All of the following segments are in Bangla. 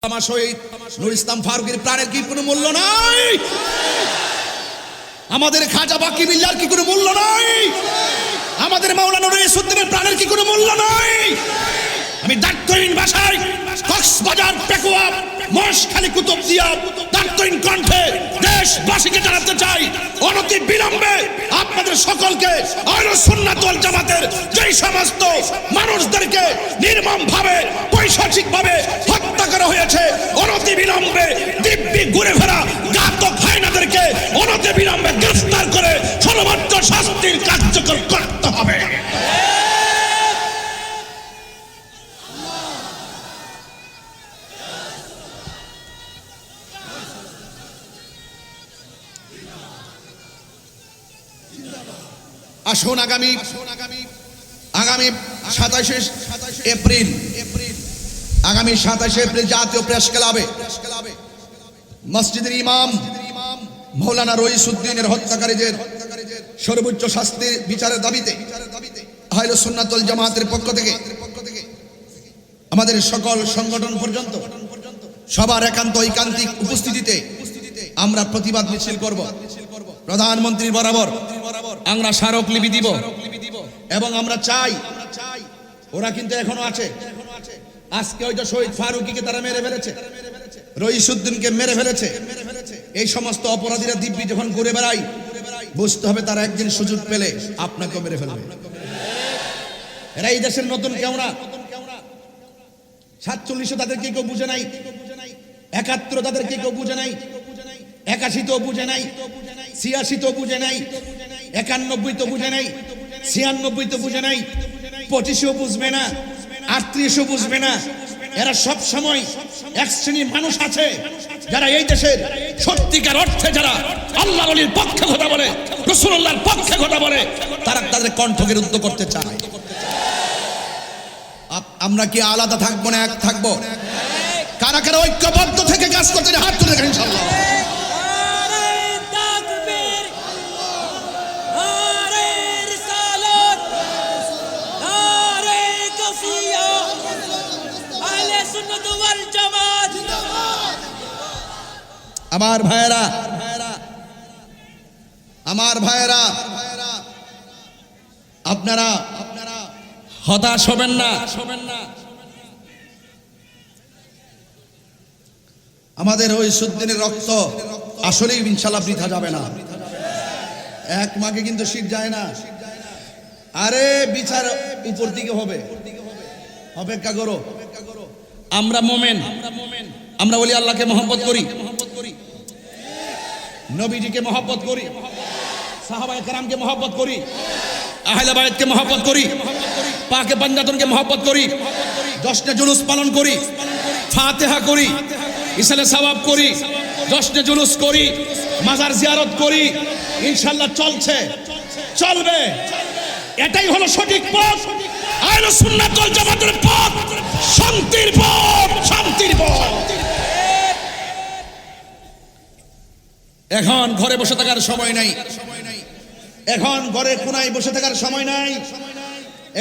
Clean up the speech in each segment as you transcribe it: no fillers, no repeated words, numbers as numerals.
আমার শহীদ নূর ইসলাম ফারুকের প্রাণের কি কোনো মূল্য নাই? আমাদের খাজা বাকি বিল্লাহর কি কোনো মূল্য নাই? আমাদের মাওলানা রইসুদ্দিনের প্রাণের কি কোনো মূল্য নাই? আমি দায়িত্বহীন ভাষায় কক্সবাজার, পেকুয়া, মহেশখালী, কুতুবদিয়া দায়িত্বহীন কণ্ঠে দেশবাসীকে জানাতে চাই, অনতি বিলম্বে আপনাদের সকলকে আহলুস সুন্নাত ওয়াল জামাতের যেই সমস্ত মানুষদেরকে নির্মমভাবে পৈশাচিকভাবে হত্যা করা হয়েছে, অনতি বিলম্বে দিব্যি ঘুরে ফেরা ঘাতক হায়নাদেরকে অনতি বিলম্বে গ্রেফতার করে সর্বোচ্চ শাস্তির কার্যকর করতে হবে। আসুন আগামী 27 এপ্রিল জাতীয় প্রেস ক্লাবে মসজিদের ইমাম মাওলানা রইসুদ্দিনের হত্যাকারীদের সর্বোচ্চ শাস্তির বিচারের দাবিতে আহলুস সুন্নাত ওয়াল জামাতের পক্ষ থেকে আমাদের সকল সংগঠন পর্যন্ত সবার একান্ত ঐকান্তিক উপস্থিতিতে আমরা প্রতিবাদ মিছিল করব। প্রধানমন্ত্রীর বরাবর আমরা স্মারকলিপি দিব এবং আমরা চাই, ওরা কিন্তু এখনো আছে, আজকে হয়তো শহীদ ফারুকীকে তারা মেরে ফেলেছে, রইসুদ্দিনকে মেরে ফেলেছে, এই সমস্ত অপরাধীরা দিব্যি যখন ঘুরে বেড়ায় বুঝতে হবে তারা একদিন সুযোগ পেলে আপনাকেও মেরে ফেলবে। এরা এই দেশের নতুন কেউ না। 47 তাদেরকে কেউ বুঝে নাই, 71 তাদেরকে কেউ বুঝে নাই, 81 তো বুঝে নাই, 86 তো বুঝে নাই, 91 তো বুঝে নাই, 96 তো বুঝে নাই, 25ও বুঝবে না, 38ও বুঝবে না। এরা সব সময় এক শ্রেণীর মানুষ আছে যারা এই দেশের সত্যিকার অর্থে যারা আল্লাহর ওলির পক্ষে কথা বলে, রাসূলুল্লাহর পক্ষে কথা বলে, তারা তাদের কণ্ঠকে রুদ্ধ করতে চায়। আমরা কি আলাদা থাকবো না এক থাকবো? কারা কারা ঐক্যবদ্ধ থেকে কাজ করতে হাত তুলে দেখেন ইনশাআল্লাহ। আমার ভাইয়েরা আপনারা হতাশ হবেন না। আমাদের রইসুদ্দিনের রক্ত আসলেই ইনশাআল্লাহ বৃথা যাবে না। এক মাকে কিন্তু শীত যায় না। আরে বিচার উপর দিকে হবে, অপেক্ষা করো। আমরা মোমেন, আমরা বলি আল্লাহকে মহব্বত করি, নবীজিকে মহব্বত করি, সাহাবায়ে কেরামকে মহব্বত করি, আহলে বাইতকে মহব্বত করি, পাকে পাঞ্জাতনকে মহব্বত করি, জশ্নে জুলুস পালন করি, ফাতিহা করি, ইসালে সওয়াব করি, জশ্নে জুলুস করি, মাজার জিয়ারত করি। ইনশাআল্লাহ চলছে, চলবে। এটাই হলো সঠিক পথ, আহলুস সুন্নাত ওয়াল জামাতের পথ, শান্তির পথ, শান্তির পথ। এখন ঘরে বসে থাকার সময় নাই, এখন ঘরে কোনায় বসে থাকার সময় নাই।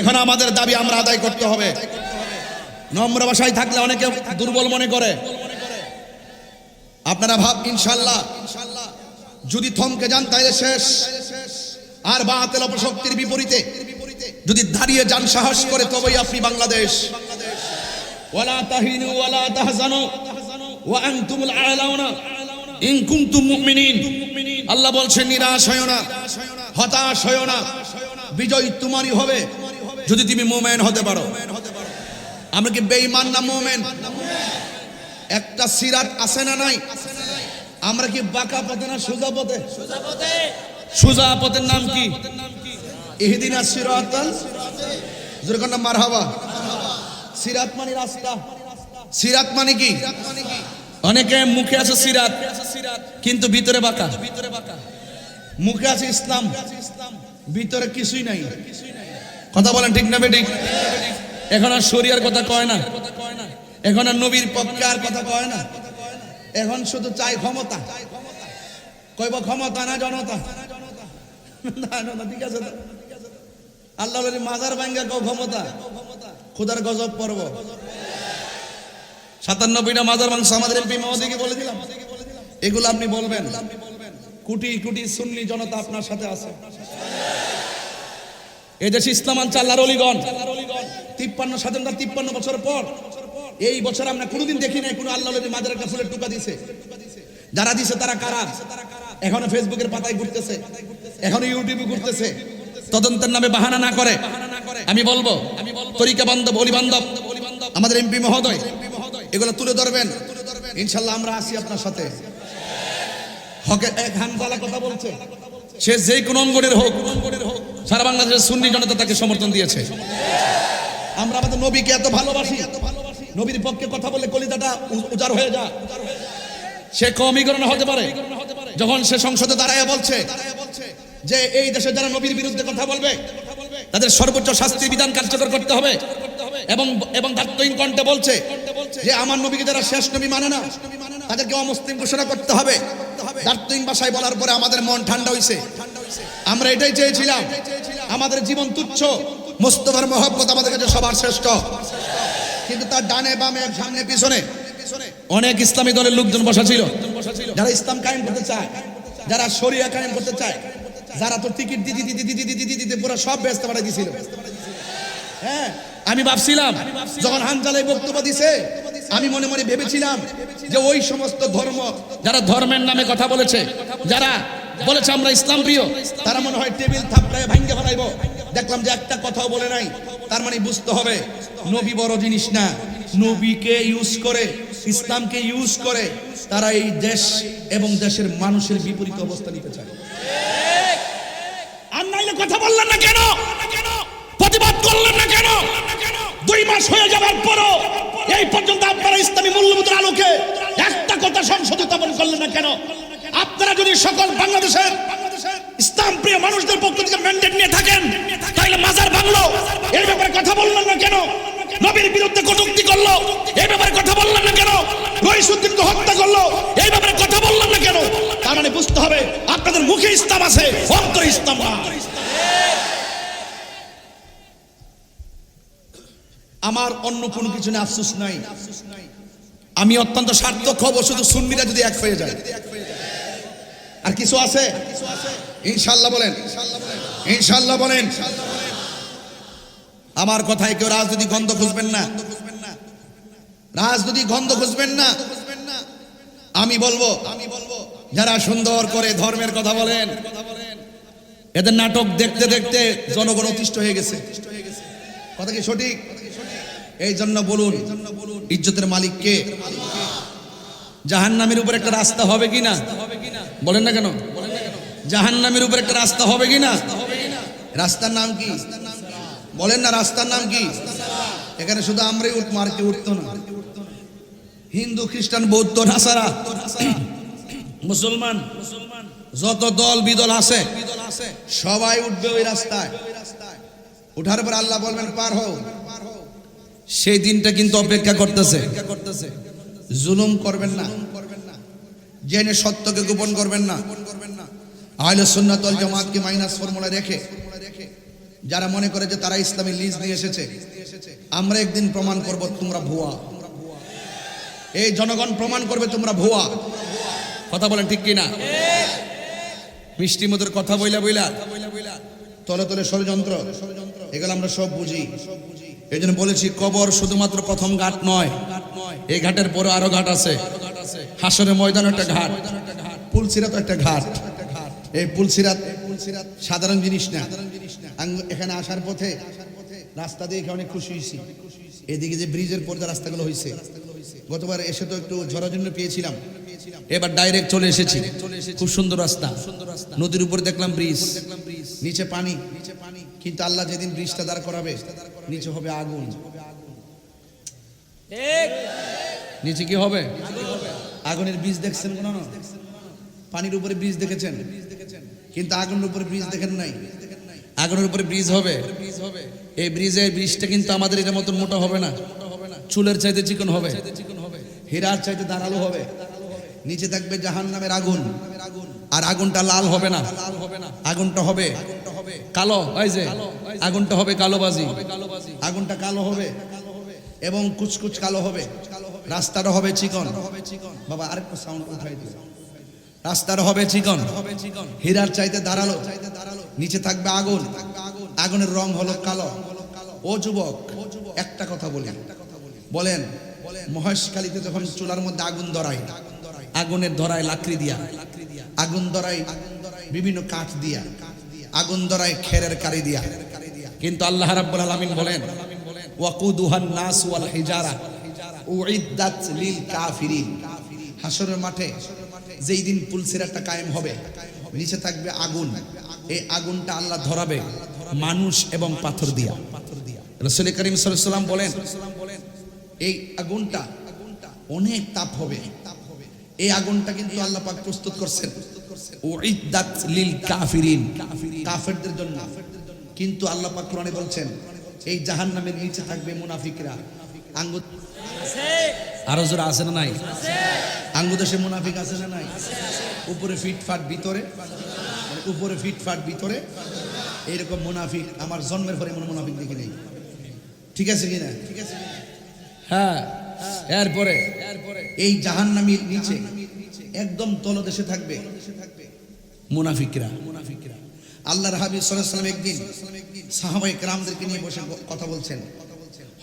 এখন আমাদের দাবি আমরা আদায় করতে হবে। নম্র ভাষায় থাকলে অনেকে দুর্বল মনে করে। আপনারা ইনশাআল্লাহ যদি থমকে যান তাহলে শেষ। আর বাতিল অপশক্তির বিপরীতে যদি দাঁড়িয়ে যান সাহস করে, তবেই আপনি বাংলাদেশ। ওয়ালা তাহিনু ওয়ালা তাহজানু ওয়া আনতুমুল আ'লাউনা ইন কুনতুম মুমিনিন। আল্লাহ বলছেন নিরাশ হয়ো না, হতাশ হয়ো না, বিজয় তোমারই হবে যদি তুমি মুমিন হতে পারো। আমরা কি বেঈমান না মুমিন? একটা সিরাত আছে না নাই? আমরা কি বাঁকা পথে না সোজা পথে? সোজা পথের নাম কি? ইহদিনাস সিরাতাল, জোরে কোন মারহাবা। সিরাত মানে রাস্তা। সিরাত মানে কি? অনেকে মুখে আছে সিরাত কিন্তু ভিতরে বাঁকা। মুখে আছে ইসলাম, ভিতরে কিছুই নাই। কথা বলেন ঠিক না বেঠিক? এখন আর শরিয়ার কথা কয় না, এখন আর নবীর পক্ষে আর কথা কয় না। এখন শুধু চাই ক্ষমতা। কইব ক্ষমতা না জনতা। না ঠিক আছে, আল্লাহর মাজার ভাঙ্গা কও ক্ষমতা, খোদার গজব পড়ব। 97টা মাজার মাংস আমাদের এমপি মহোদয়কে বলে দিলাম। এগুলো আপনি বলবেন, কোটি কোটি সুন্নি জনতা আপনার সাথে আছে। এদেশে ইসলাম আনছে আল্লাহর ওলিগণ। 53 বছর পর এই বছর আমরা কোনোদিন দেখি নাই কোনো আল্লাহর ওলির মাজারে একটা ফুলের টুকা দিছে। যারা দিছে তারা কারা? এখনো ফেসবুকের পাতায় ঘুরতেছে, এখনো ইউটিউবে ঘুরতেছে। তদন্তের নামে বাহানা না করে আমি বলবো তরিকা বান্ধব, অলি বান্ধব আমাদের এমপি মহোদয় এগুলো তুলে ধরবেন। ইনশাল্লাহ আমরা আসি আপনার সাথে। হকের এক হানজালা কথা বলছে, সে যে কোন অঙ্গনের হোক, সারা বাংলাদেশের সুন্নি জনতা তাকে সমর্থন দিয়েছে। আমরা আমাদের নবীকে এত ভালোবাসি, নবীর পক্ষে কথা বলে কলিজাটা উজাড় হয়ে যায়। সে কওমীকরণ হতে পারে যখন সে সংসদে দাঁড়ায় বলছে যে এই দেশে যারা নবীর বিরুদ্ধে কথা বলবে তাদের সর্বোচ্চ শাস্তির বিধান কার্যকর করতে হবে, এবং দায়িত্বহীন কণ্ঠে বলছে যে আমার নবীকে যারা শেষ নবী মানে না তাদেরকে অমুসলিম ঘোষণা করতে হবে। দায়িত্বহীন ভাষায় বলার পরে আমাদের মন ঠান্ডা হয়েছে। আমরা এটাই চেয়েছিলাম, আমাদের জীবন তুচ্ছ, মুস্তাফার মহব্বত আমাদের কাছে সবার শ্রেষ্ঠ। কিন্তু তার ডানে বামে সামনে পিছনে অনেক ইসলামী দলের লোকজন বসা ছিল, যারা ইসলাম কায়েম করতে চায়, যারা শরিয়া কায়েম করতে চায়, যারা তো টিকিট দিতে পুরো সব ব্যস্ত পাঠিয়ে দিয়েছিল। হ্যাঁ, আমি ভাবছিলাম যখন হানজালাই বক্তব্য দিছে, আমি মনে মনে ভেবেছিলাম যে ওই সমস্ত ধর্ম যারা ধর্মের নামে কথা বলেছে, যারা বলেছে আমরা ইসলাম প্রিয়, তারা মনে হয় টেবিল থাপড়ায় ভাঙ্গে ফেলাইব। দেখলাম যে একটা কথাও বলে নাই। তার মানে বুঝতে হবে নবী বড় জিনিস না, নবীকে ইউজ করে, ইসলামকে ইউজ করে তারা এই দেশ এবং দেশের মানুষের বিপরীত অবস্থা নিতে চায়। আর নাইলে কথা বললেন না কেন? প্রতিবাদ করলেন না কেন? 2 মাস হয়ে যাবার পরও এই পর্যন্ত আপনারা ইসলামী মূল্যবোধের আলোকে একটা কথা সংসদে উত্থাপন করলেন না কেন? আপনারা যদি সকল বাংলাদেশের ইসলাম প্রিয় মানুষদের পক্ষ থেকে ম্যান্ডেট নিয়ে থাকেন, তাহলে মাজার ভাঙলো এই ব্যাপারে কথা বললেন না কেন? নবীর বিরুদ্ধে কটূক্তি করলো এই ব্যাপারে কথা বললেন না কেন? রইসুদ্দিনকে হত্যা করলো এই ব্যাপারে কথা বললেন না কেন? তার মানে বুঝতে হবে আপনাদের মুখে ইসলাম আছে, অন্তরে ইসলাম না। আমার অন্য কোনো কিছু নিয়ে আফসোস নাই। আমি অত্যন্ত সার্থক হব শুধু সুন্নিরা যদি এক হয়ে যায়। আর কিছু আছে? ইনশাআল্লাহ বলেন, ইনশাআল্লাহ বলেন। আমার কথায় কেউ রাজনীতি গন্ধ খুঁজবেন না, রাজনীতি গন্ধ খুঁজবেন না। আমি বলবো যারা সুন্দর করে ধর্মের কথা বলেন, এদের নাটক দেখতে দেখতে জনগণ অতিষ্ঠ হয়ে গেছে। কথা কি সঠিক? এই জন্য বলুন ইজ্জতের মালিক কে? জাহান্নামের উপর একটা রাস্তা হবে কিনা বলেন না কেন? জাহান্নামের উপর একটা রাস্তা হবে কিনা? রাস্তার নাম কি বলেন না? রাস্তার নাম কি? এখানে শুধু আমরাই উঠবো, আর কেউ উঠতো না। হিন্দু, খ্রিস্টান, বৌদ্ধ, নাসারা, মুসলমান, যত দল বিদল আছে সবাই উঠবে ওই রাস্তায়। উঠার পর আল্লাহ বলবেন পার হও। সেই দিনটা কিন্তু অপেক্ষা করতেছে। জুলুম করবেন না, জেনে সত্যকে গোপন করবেন না। আহলে সুন্নাত ওয়াল জামাতকে মাইনাস ফর্মুলা রেখে যারা মনে করে যে তারা ইসলামী লিজ নিয়ে এসেছে, আমরা একদিন প্রমাণ করব তোমরা ভুয়া। এই জনগণ প্রমাণ করবে তোমরা ভুয়া। কথা বলেন ঠিক কিনা? মিষ্টি মধুর কথা বইলা বইলা তলে তলে ষড়যন্ত্র, এগুলো আমরা সব বুঝি। এই জন্য বলেছি কবর শুধুমাত্র প্রথম ঘাট নয়, এই ঘাটের পরে আরো ঘাট আছে। হাসরের ময়দান একটা ঘাট, পুলসিরাত একটা ঘাট। এই পুলসিরাত সাধারণ জিনিস না। এখানে আসার পথে রাস্তা দেখে অনেক খুশি হয়েছি। এদিকে যে ব্রিজের পর্দা রাস্তাগুলো হয়েছে, গতবার এসে তো একটু ঝরাজন্য পেয়েছিলাম, এবার ডাইরেক্ট চলে এসেছি। খুব সুন্দর রাস্তা, নদীর উপর দেখলাম ব্রিজ, নিচে পানি। কিন্তু আল্লাহ যেদিন ব্রিজটা দাঁড় করাবে নিচে হবে আগুন। নিচে কি হবে? আগুনের ব্রিজ দেখছেন কোন? পানির উপরে ব্রিজ দেখেছেন, কিন্তু আগুনের উপরে ব্রিজ দেখেন নাই। আগুনের উপরে ব্রিজ হবে। এই ব্রিজটা কিন্তু আমাদের এর মতন মোটা হবে না, চুলের চাইতে চিকন হবে, হীরার চাইতে ধারালো হবে। নিচে থাকবে জাহান্নামের আগুন, আর আগুনটা লাল হবে না, আগুনটা হবে কালো। এই যে আগুনটা হবে কালোবাজি, আগুনটা কালো হবে এবং কুচকুচ কালো হবে। রাস্তাটা হবে চিকন। বাবা আরেকটু সাউন্ড উঠাই দিও। রাস্তাটা হবে চিকন, হীরার চাইতে ধারালো, নিচে থাকবে আগুন, আগুনের রং হলো কালো। ও যুবক, একটা কথা বলি, বলেন মহেশখালীতে যখন চুলার মধ্যে আগুন ধরায়, আগুনের ধরায় লাকড়ি দিয়া, আগুন ধরায় বিভিন্ন কাঠ দিয়া, আগুন ধরায় খেরের কারি দিয়া, কিন্তু আল্লাহ রাব্বুল আলামিন বলেন ওয়াকুদুহান নাস ওয়াল হিজারা উইদ্দাত লিল কাফিরিন। হাসরের মাঠে যেই দিন পুলসিরাতটা কায়েম হবে, নিচে থাকবে আগুন, এই আগুনটা আল্লাহ ধরাবে মানুষ এবং পাথর দিয়া। রাসূল করিম সাল্লাল্লাহু আলাইহি ওয়াসাল্লাম বলেন এই আগুনটা অনেক তাপ হবে। এই আগুনটা কিন্তু আল্লাহ পাক প্রস্তুত করছেন উইদ্দাত লিল কাফিরিন, কাফেরদের জন্য। কিন্তু আল্লাহ পাক কোরআনে বলছেন এই জাহান্নামের নিচে থাকবে মুনাফিকরা। আঙ্গুর আরো জোরে আছে না নাই? আঙ্গুদেশে মুনাফিক আছে না নাই? উপরে ফিটফাট ভিতরে, উপরে ফিটফাট ভিতরে এইরকম মুনাফিক আমার জন্মের পরে মুনাফিক দেখি নেই। ঠিক আছে কিনা? হ্যাঁ। এরপরে এই জাহান্নামের নিচে একদম তলদেশে থাকবে মুনাফিকরা। আল্লাহর হাবিব সাল্লাল্লাহু আলাইহি ওয়াসাল্লাম একদিন সাহাবায়ে কেরামদেরকে নিয়ে বসে কথা বলছেন।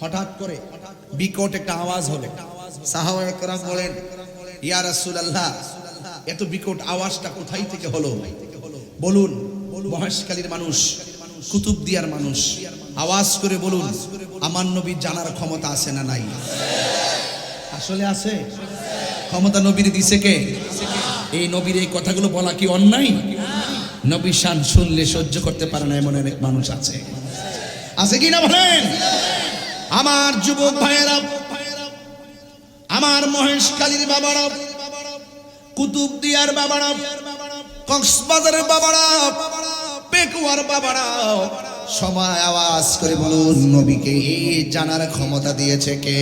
হঠাৎ করে বিকট একটা আওয়াজ হলো। সাহাবায়ে কেরাম বলেন ইয়া রাসূলুল্লাহ, এত বিকট আওয়াজটা কোথায় থেকে হলো? বলুন মহেশখালীর মানুষ, কুতুবদিয়ার মানুষ, আওয়াজ করে বলুন আমার নবী জানার ক্ষমতা আছে না নাই? আসলে আছে। ক্ষমতা নবীর দিছে কে? এই নবীর এই কথাগুলো বলা কি অন্যায়? নবী শান শুনলে সহ্য করতে পারে না এমন অনেক মানুষ আছে। আছে কি না বলেন? আমার যুবক ভাইয়েরা, আমার মহেশখালীর বাবারা, কুতুবদিয়ার বাবারা, কক্সবাজারের বাবারা, পেকুয়ার বাবারা, সবাই আওয়াজ করে বলুন নবীকে জানার ক্ষমতা দিয়েছে কে?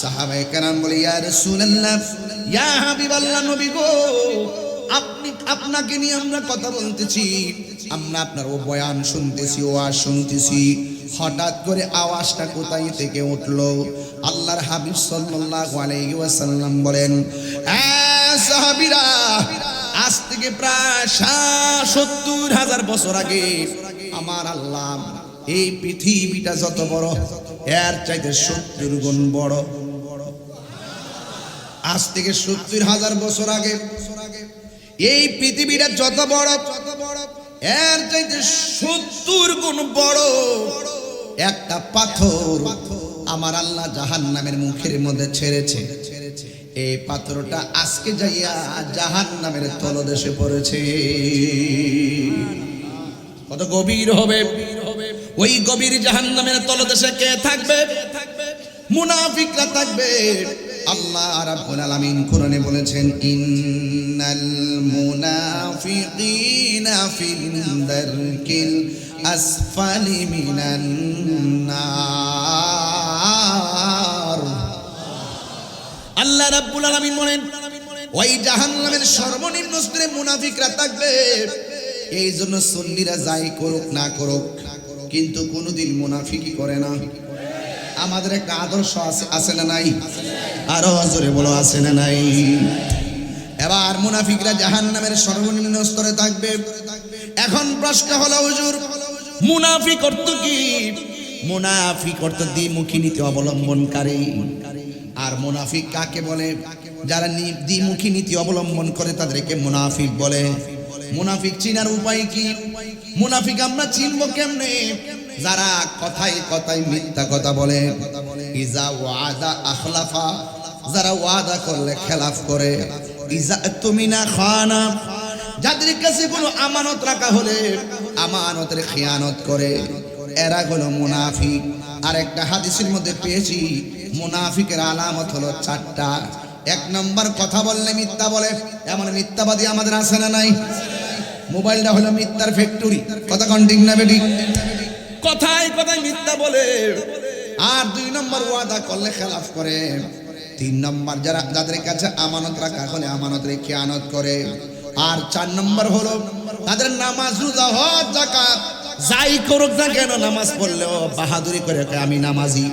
সাহাবায়ে কেরাম বলে ইয়া রাসূলুল্লাহ, ইয়া হাবিবাল্লাহ, নবী গো আপনাকে নিয়ে আমরা কথা বলতেছি, আমরা আপনার ও বয়ান শুনতেছি, ওয়াজ শুনতেছি। হঠাৎ করে আওয়াজটা কোথায় থেকে উঠলো? আল্লাহর হাবিব সাল্লাল্লাহু আলাইহি ওয়াসাল্লাম বলেন সাহাবীরা, আজ থেকে প্রায় ৭০,০০০ বছর আগে আমার আল্লাহ এই পৃথিবীটা যত বড় এর চাইতে ৭০ গুণ বড়। আজ থেকে ৭০,০০০ বছর আগে এই পৃথিবীটা যত বড় এর চাইতে ৭০ গুণ বড় একটা পাথর আমার আল্লাহ জাহান্নামের মুখের মধ্যে ছেড়েছে। এই পাথরটা আজকে যাইয়া জাহান্নামের তলদেশে পড়েছে। কত গভীর হবে? ওই গভীর জাহান্নামের তলদেশে কে থাকবে? মুনাফিকরা থাকবে। আল্লাহ রাব্বুল আলামিন কোরআনে বলেছেন ইন্নাল মুনাফিকিনা ফিল দারকিল আসফালি মিনান নার। আল্লাহ রাব্বুল আলামিন বলেন ওই জাহান্নামের সর্বনিম্ন স্তরে মুনাফিকরা থাকবে। এই জন্য সুন্নিরা যাই করুক না করুক কিন্তু কোনোদিন মুনাফিকি করে না। আমাদের একটা আদর্শ আছে না নাই? আরো জোরে বলো আছে না নাই? এবার মুনাফিকরা জাহান্নামের সর্বনিম্ন স্তরে থাকবে। এখন প্রশ্ন হলো হুজুর মুনাফিক অর্থ কি? মুনাফিক অর্থ দ্বিমুখী নীতি অবলম্বনকারী। আর মুনাফিক কাকে বলে? যারা দ্বিমুখী নীতি অবলম্বন করে তাদেরকে মুনাফিক বলে। মুনাফিক চিনার উপায় কি? মুনাফিক আমরা চিনব কেমনে? যারা কথায় কথায় মিথ্যা কথা বলে, ইজা ওয়াদা আখলাফা, যারা ওয়াদা করলে খেলাফ করে, ইজা তুমিনা খানা, যাদের কাছে কোনো আমানত রাখা হলে আমানতের খিয়ানত করে, এরা হলো মুনাফিক। আর একটা হাদিসের মধ্যে পেয়েছি মুনাফিকের আলামত হলো 4টা। 1 নম্বর কথা বললে মিথ্যা বলে। এমন মিথ্যাবাদী আমাদের আছে না নাই? মোবাইলটা হলো মিথ্যার ফ্যাক্টরি। কথা কন্টিনিউ না বেটি? কথায় কথায় মিথ্যা বলে। আর 2 নম্বর ওয়াদা করলে খেলাফ করে। 3 নম্বর যাদের কাছে আমানত রাখা হলে আমানতের খেয়ানত করে। আর 4 নম্বর হলো তাদের নামাজ রোজা হজ যাকাত যাই করুক না কেন, নামাজ পড়লেও বাহাদুরি করে আমি নামাজি,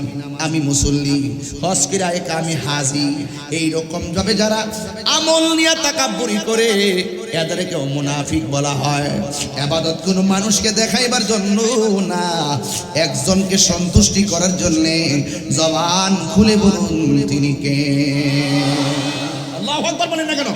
আমি মুসল্লি, হজ করে আমি হাজি। এইরকম ভাবে যারা আমল নিয়ে তাকাব্বুরি করে এদেরকে মুনাফিক বলা হয়। ইবাদত কোনো মানুষকে দেখাইবার জন্য না, একজনকে সন্তুষ্টি করার জন্য। জবান খুলে বলুন তিনি কে? আল্লাহু আকবার বলেন না কেন?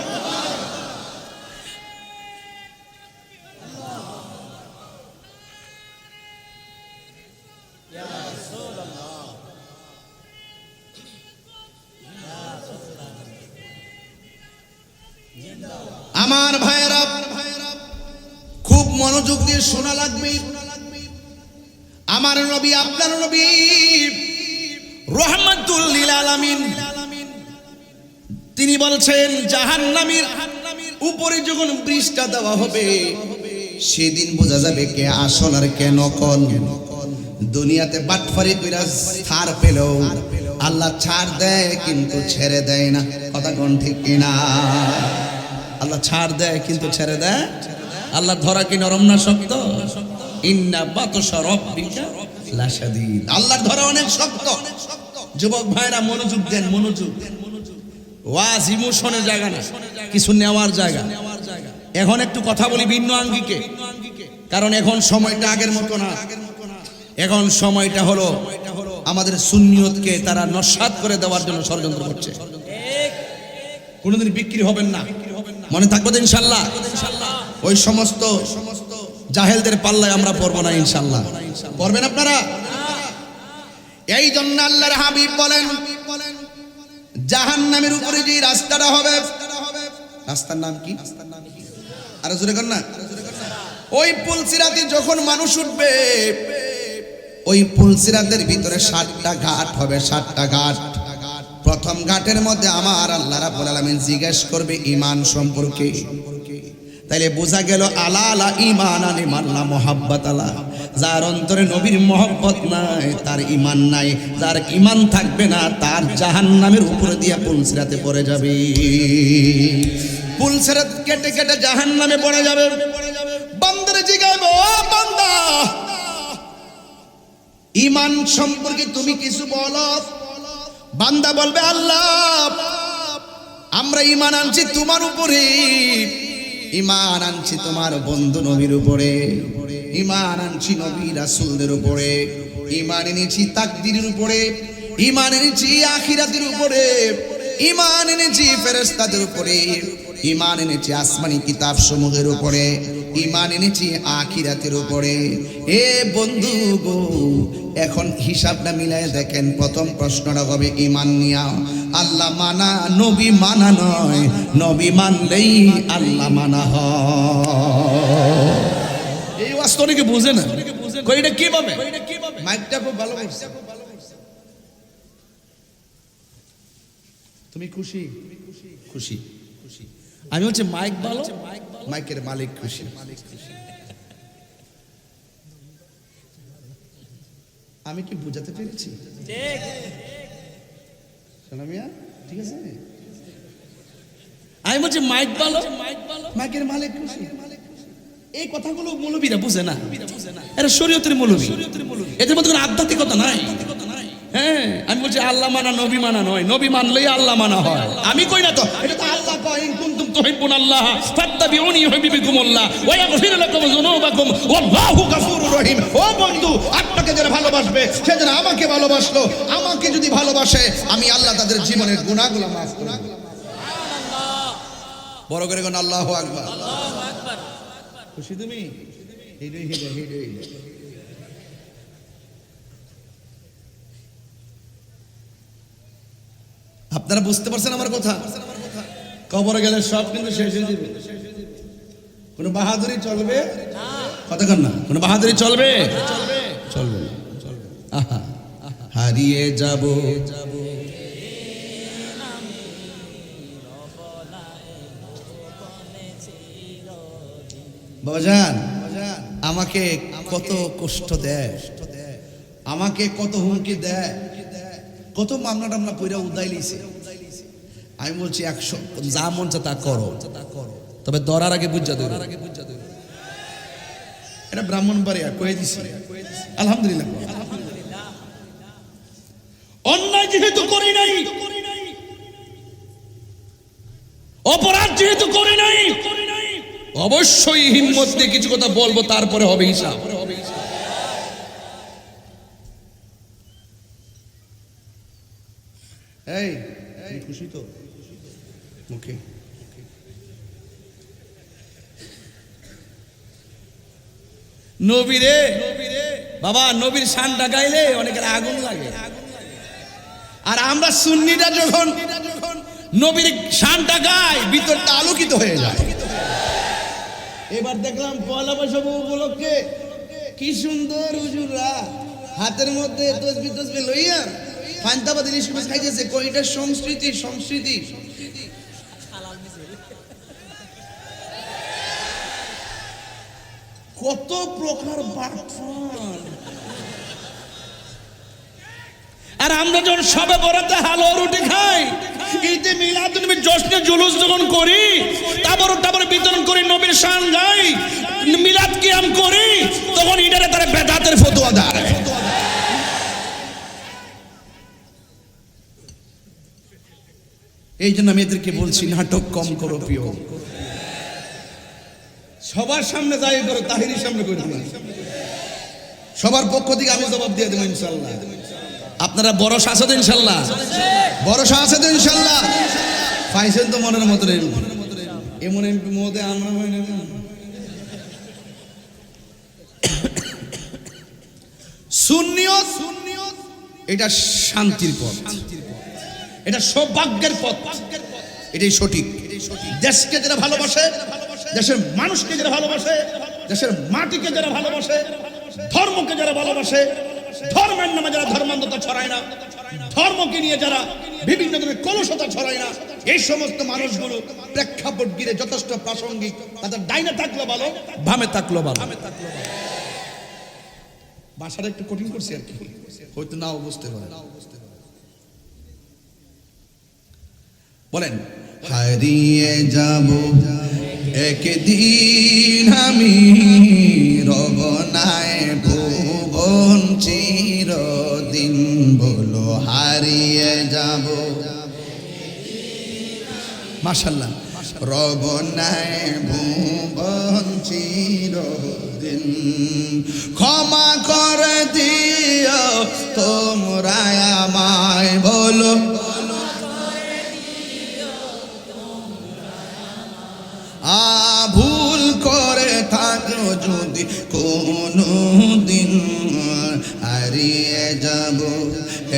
আমার ভাইয়েরা, খুব মনোযোগ দিয়ে শোনা লাগবে। আমার নবী, আপনার নবী রাহমাতুল লিল আলামিন, তিনি বলছেন জাহান্নামীর উপরে যখন বৃষ্টি দেওয়া হবে, সেদিন বোঝা যাবে কে আসল আর কে নকল। দুনিয়াতে বাটফারি কইরা ছাড় পেলেও আল্লাহ ছাড় দেয় কিন্তু ছেড়ে দেয় না। কথা কোন ঠিক কিনা? আল্লাহ ছাড় দেয় কিন্তু ছেড়ে দেয়। আল্লাহ ধরা কি নরম না শক্ত? ইন্না বাতশা রাব্বিকা লাশাদীদ। আল্লাহর ধরা অনেক শক্ত। যুবক ভাইরা মনোযোগ দেন, মনোযোগ। ওয়াজ ইমোশনের জায়গা না, কিছু নেওয়ার জায়গা। এখন একটু কথা বলি ভিন্ন আঙ্গিকে, কারণ এখন সময়টা আগের মতো না। এখন সময়টা হলো আমাদের সুন্নিয়তকে তারা নস্যাৎ করে দেওয়ার জন্য ষড়যন্ত্র করছে। কোনোদিন বিক্রি হবেন না, মনে থাকবে তো ইনশাল্লাহ। ওই সমস্ত জাহেলদের পাল্লায় আমরা পড়বো না ইনশাল্লাহ। পড়বেন আপনারা? এই জন্য আল্লাহর হাবিব বলেন জাহান্নামের উপরে যে রাস্তাটা হবে, রাস্তার নাম কি? আরো জোরে কর না। ওই পুলসিরাতে যখন মানুষ উঠবে, ওই পুলসিরাতের ভিতরে 7টা ঘাট হবে, 7টা ঘাট। প্রথম ঘাটের মধ্যে আমার আল্লাহ রাব্বুল আলামিন জিজ্ঞেস করবে ঈমান সম্পর্কে। তাইলে বোঝা গেল আলা আলা ঈমান আনি মাল্লা মুহাব্বত আলা, যার অন্তরে নবীর মহব্বত নাই তার ঈমান নাই। যার ঈমান থাকবে না তার জাহান্নামের উপরে দিয়ে পুলসিরাতে পড়ে যাবে। পুলসিরাত কেটে কেটে জাহান্নামে পড়ে যাবে। বান্দারে জিগাইবে, ও বান্দা, ঈমান সম্পর্কে তুমি কিছু বলো। বান্দা বলবে আল্লাহ আমরা ঈমান আনছি তোমার উপরে, ঈমান আনছি তোমার বন্ধু নবীর উপরে, ঈমান আনছি নবী রাসূলদের উপরে, ঈমান এনেছি তাকদীরের উপরে, ঈমান এনেছি আখিরাতের উপরে, ঈমান এনেছি ফেরেশতাদের উপরে, ঈমান এনেছি আসমানি কিতাব সমূহের উপরে, ঈমান এনেছি আখিরাতের উপরে। এ বন্ধু গো, এখন হিসাবটা মিলাই দেখেন। প্রথম প্রশ্নটা হবে ঈমান নিয়া। আল্লাহ মানা নবী মানা নয়, নবী মানলেই আল্লাহ মানা হয়। এই বাস্তবকে বুঝে না, কই এটা কিভাবে? মাইকটা খুব ভালো করছে। তুমি খুশি? খুশি, খুশি। আমি হচ্ছে মাইক ভালো, মাইকের মালিক খুশি। আমি কি বুঝাতে পেরেছি? সালামিয়া ঠিক আছে? আমি বলছি মাইক ভালো, মাইকের মালিক খুশি। এই কথাগুলো মৌলবীরা বুঝে না, এরা শরীয়তের মৌলবী, এদের মধ্যে কোনো আধ্যাত্মিকতা নাই। হ্যাঁ, আমি বলছি আল্লাহ মানা নবী মানা নয়, নবী মানলেই আল্লাহ মানা হয়। আমি কই না তো, এটা তো আল্লাহ কয় ইন কুনতুম তুহিব্বুনাল্লাহ ফাত্তাবিউনি ইউহিব্বুকুমুল্লাহ ওয়া ইয়াগফির লাকুম যুনুবাকুম ওয়াল্লাহু গফুরুর রহিম। ও বন্ধু, আপনাকে যারা ভালোবাসবে সে যেন আমাকে ভালোবাসলো। আমাকে যদি ভালোবাসে আমি আল্লাহ তাদের জীবনের গুনাহগুলো মাফ করে দেব। সুবহানাল্লাহ। বড় করে কোন আল্লাহু আকবার। আল্লাহু আকবার। খুশি তুমি? হিডে হিডে হিডে হিডে। আপনারা বুঝতে পারছেন আমার কথা? কবরে গেলে সব কিন্তু শেষ হয়ে যাবে। কোন বাহাদুরি চলবে না, কথা কন না। কোন বাহাদুরি চলবে? চলবে না, চলবে। আহা, হারিয়ে যাব বাবাজান। আমাকে কত কষ্ট দেয়, আমাকে কত হুমকি দেয়, কত মামলা টামলা কইরা উদাই লিছে। আমি বলছি 100 যা মন চা তা করো, তবে ধরার আগে বুঝা দেবে। এটা ব্রাহ্মণবাড়িয়া কয়ে দিছি আলহামদুলিল্লাহ। অন্যায় যেহেতু করি নাই, অপরাধ যেহেতু করি নাই, অবশ্যই হিম্মত দিয়ে কিছু কথা বলবো, তারপরে হবে হিসাব। এই খুশি তো মুখে? নবীরে বাবা, নবীর শানটা গাইলে অনেকের আগুন লাগে। আর আমরা সুন্নিরা যখন নবীর শানটা গাই, ভিতরটা আলোকিত হয়ে যায়। এবার দেখলাম পয়লা বৈশাখ উপলক্ষে কি সুন্দর হুজুররা হাতের মধ্যে তসবি লইয়া পান্তাবাদ ইলিশ মাছ খাইতেছে। কইটা সংস্কৃতি, সংস্কৃতি। কত প্রকার বাটফান। আর আমরা যখন সবে বরাতে হালুয়া রুটি খাই, ঈদে মিলাদুন নবীর জশ্নে জুলুস যখন করি, তারপর বিতরণ করি, নবীর শান গাই, মিলাদ কিয়াম করি, তখন ইডারে তারা বেদাতের ফতোয়া দেয়। এই জন্য আমি এদেরকে বলছি, নাটক কম করো প্রিয়। সবার সামনে যাই করো, তাহিরির সামনে করো না। সবার পক্ষ থেকে আমি জবাব দিয়ে দেবো ইনশাল্লাহ। আপনারা ভরসা আছে তো ইনশাল্লাহ? ভরসা আছে তো ইনশাল্লাহ? পাইছেন তো মনের মতো এমন এমপি মহোদয় আমরা হয় না। সুন্নিয়ত এটা শান্তির পথ, এটা সৌভাগ্যের পথ, এটাই সঠিক। দেশকে যারা ভালোবাসে, দেশের মানুষকে যারা ভালোবাসে, দেশের মাটিকে যারা ভালোবাসে, ধর্মকে যারা ভালোবাসে, ধর্মের নামে যারা ধর্মান্ধতা ছড়ায় না, ধর্মকে নিয়ে যারা বিভিন্ন ধরনের কলুষতা ছড়ায় না, এই সমস্ত মানুষগুলো প্রেক্ষাপট গিরে যথেষ্ট প্রাসঙ্গিক। তাদের ডাইনে থাকলো ভালো, বামে থাকলো ভালো। ভাষাটা একটু কঠিন করছি আর কি, হয়তো নাও বুঝতে পারে। বলেন, হারিয়ে যাব একদিন আমি, রব নাই ভুবন চিরদিন। বলো হারিয়ে যাব, মাশাআল্লাহ, রব নাই ভুবন চিরদিন। ক্ষমা করে দিও তোমরা আমায়, বলো ভুল করে থাকো যদি কোনো দিন, হারিয়ে যাব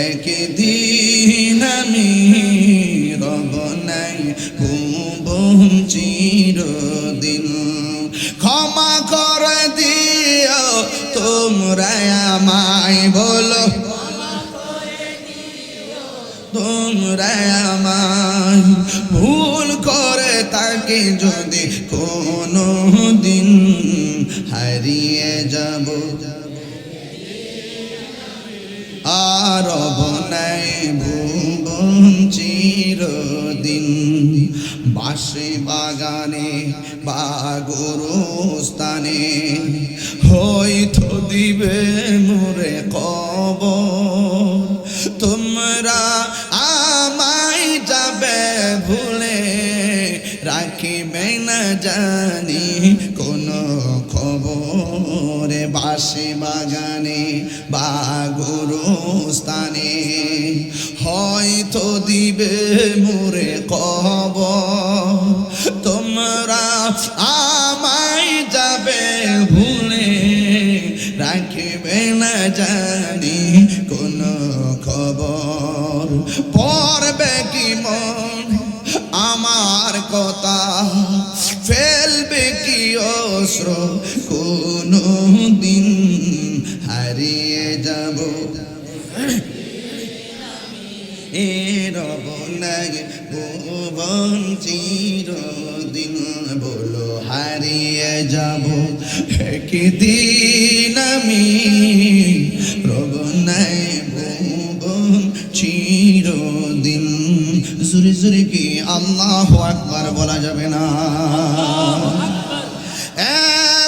একদিন আমি, রব নাই ভুবন চিরদিন। ক্ষমা করে দিও তোমরা আমায়, বলো তোমরা আমায়। ভুল করে তাকে যদি কোনো দিন, হারিয়ে যাব আর রব নাই ভুবন চিরদিন। বাঁশি বাগানে বা গোরস্থানে হয়তো দিবে মোরে কবর, তোমরা আমায় যাবে ভুলে, রাখিবে না জানি কোনো খবর। বাঁশি বাগানে বা গোরস্থানে হয়তো দিবে মোরে কবর, তোমরা আমায় যাবে ভুলে, রাখিবে না জানি কোনো খবর। পড়বে কি মন আমার কথা, ফেলবে কি অস্ত্র কোনো দিন, হারিয়ে যাব এ রব নাই ভুবন চিরদিন। বলো হারিয়ে যাব একদিন আমি, রব নাই ভুবন চিরদিন। জোরে জোরে কি আল্লাহু আকবার বলা যাবে না?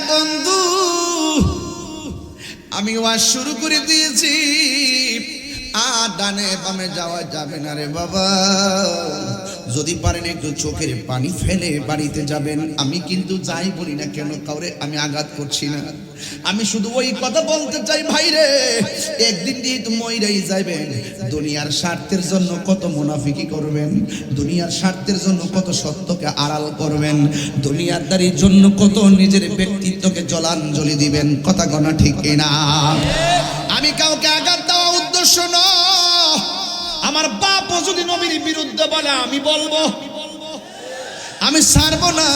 বন্ধু আমি ওয়াজ শুরু করে দিয়েছি, আর ডানে বামে যাওয়া যাবে না রে বাবা। যদি পারেন একটু চোখের পানি ফেলে বাড়িতে যাবেন। আমি কিন্তু যাই বলি না কেন কাউরে আমি আঘাত করছি না, আমি শুধু ওই কথা বলতে চাই ভাই রে, একদিন দিয়ে তো মইরাই যাবেন। দুনিয়ার স্বার্থের জন্য কত মুনাফিকি করবেন, দুনিয়ার স্বার্থের জন্য কত সত্যকে আড়াল করবেন, দুনিয়াদারির জন্য কত নিজের ব্যক্তিত্বকে জলাঞ্জলি দিবেন। কথা গনা ঠিক না? আমি কাউকে আঘাত দেওয়া উদ্দেশ্য নয়। আমার বাপও যদি নবীর বিরুদ্ধে বলে আমি বলবো, আমি ছাড়বো না।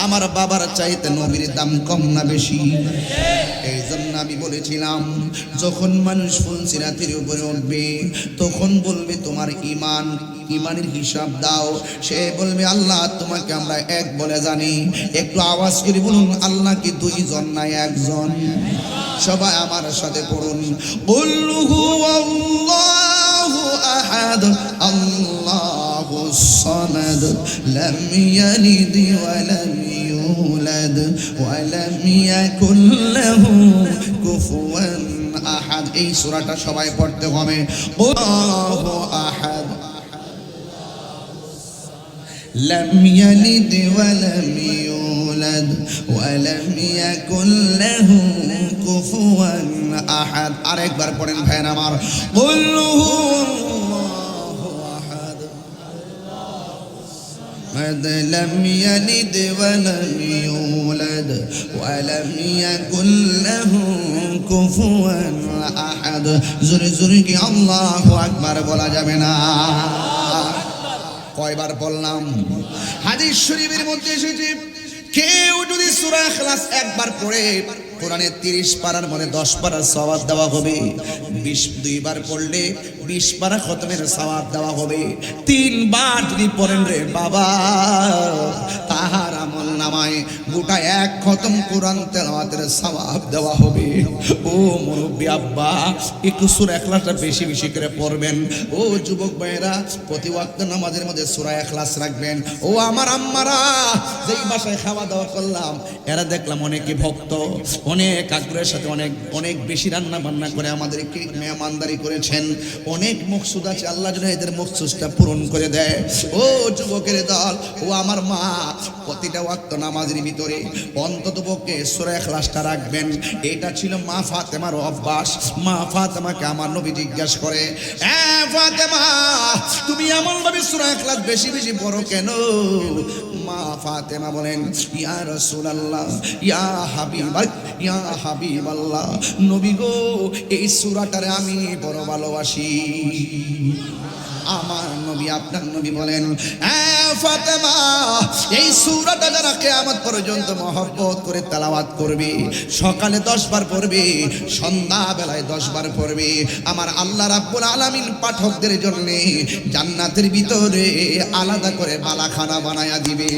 আমার বাবার চাইতে নবীর দাম কম না বেশি? এই জন্য আমি বলেছিলাম, যখন মানুষ ফুলসিরাতের উপরে উঠবে তখন বলবে তোমার ইমানের হিসাব দাও। সে বলবে আল্লাহ তোমাকে আমরা এক বলে জানি। একটু আওয়াজ করে বলুন, আল্লাহ কি দুইজন না একজন? সবাই আমার সাথে পড়ুন, কুল হুয়াল্লাহু আহাদ আল্লাহুস সামাদ লাম ইয়ালিদ ওয়া লাম ইউলাদ ওয়া লাম ইয়াকুল লাহু কুফুয়ান আহাদ। এই সূরাটা সবাই পড়তে হবে। আল্লাহু আহাদ লাম ইয়ালিদ ওয়া লাম ইউলাদ ওয়া লাম ইয়াকুল লাহু কুফুয়ান আহাদ। আরেকবার পড়েন ভাই আমার, কুল হুয়াল্লাহু আহাদ লাম ইয়ালিদ ওয়া লাম ইউলাদ ওয়া লাম ইয়াকুল লাহু কুফুয়ান আহাদ। জোরে জোরে কি আল্লাহু আকবার বলা যাবে না? কয়বার বললাম? হাদিস শরীফের মধ্যে এসেছে, কেউ যদি সূরা ইখলাস একবার পড়ে কোরআনের 30 পারার মধ্যে 10 পারার সওয়াব দেওয়া হবে। 22 বার পড়লে 20 পারা খতমের সওয়াব দেওয়া হবে। 3 বার যদি পড়েন রে বাবা, তাহার আমল নামায় গোটা 1 খতম কোরআন তেলাওয়াতের সওয়াব দেওয়া হবে। ও মুরব্বি আব্বা, একটু সূরা ইখলাসটা বেশি বেশি করে পড়বেন। ও যুবক ভাইরা, প্রতি ওয়াক্ত নামাজের মধ্যে সূরা ইখলাস রাখবেন। ও আমার আম্মারা, যেই বাসায় খাওয়া দাওয়া করলাম, এরা দেখলাম অনেকে ভক্ত, অনেক আগ্রহের সাথে অনেক বেশি রান্না বান্না করে আমাদেরকে মেহমানদারি করেছেন। অনেক মকসুদ আছে, আল্লাহ যেন এদের মকসুদটা পূরণ করে দেয়। ও যুবকের দল, ও আমার মা, প্রতিটা ওয়াক্ত নামাজের ভিতরে অন্ততপক্ষে সূরা ইখলাসটা রাখবেন। এটা ছিল মা ফাতেমার অভ্যাস। মা ফাতেমাকে আমার নবী জিজ্ঞাসা করে, এ ফাতেমা, তুমি এমন ভাবে সূরা ইখলাস বেশি বেশি পড়ো কেন? মা ফাতেমা বলেন, ইয়া রাসূলুল্লাহ, ইয়া হাবিবাল্লাহ, নবী গো, এই সূরাটারে আমি বড় ভালোবাসি। আমার নবী, আপনার নবী বলেন, ফাতেমা, এই সূরাটা যারা কিয়ামত পর্যন্ত মহব্বত করে তেলাওয়াত করবে, সকালে 10 বার পড়বে, সন্ধ্যা বেলায় 10 বার পড়বে, আমার আল্লাহ রাব্বুল আলামিন পাঠকদের জন্য জান্নাতের ভিতরে আলাদা করে বালাখানা বানায়া দিবে।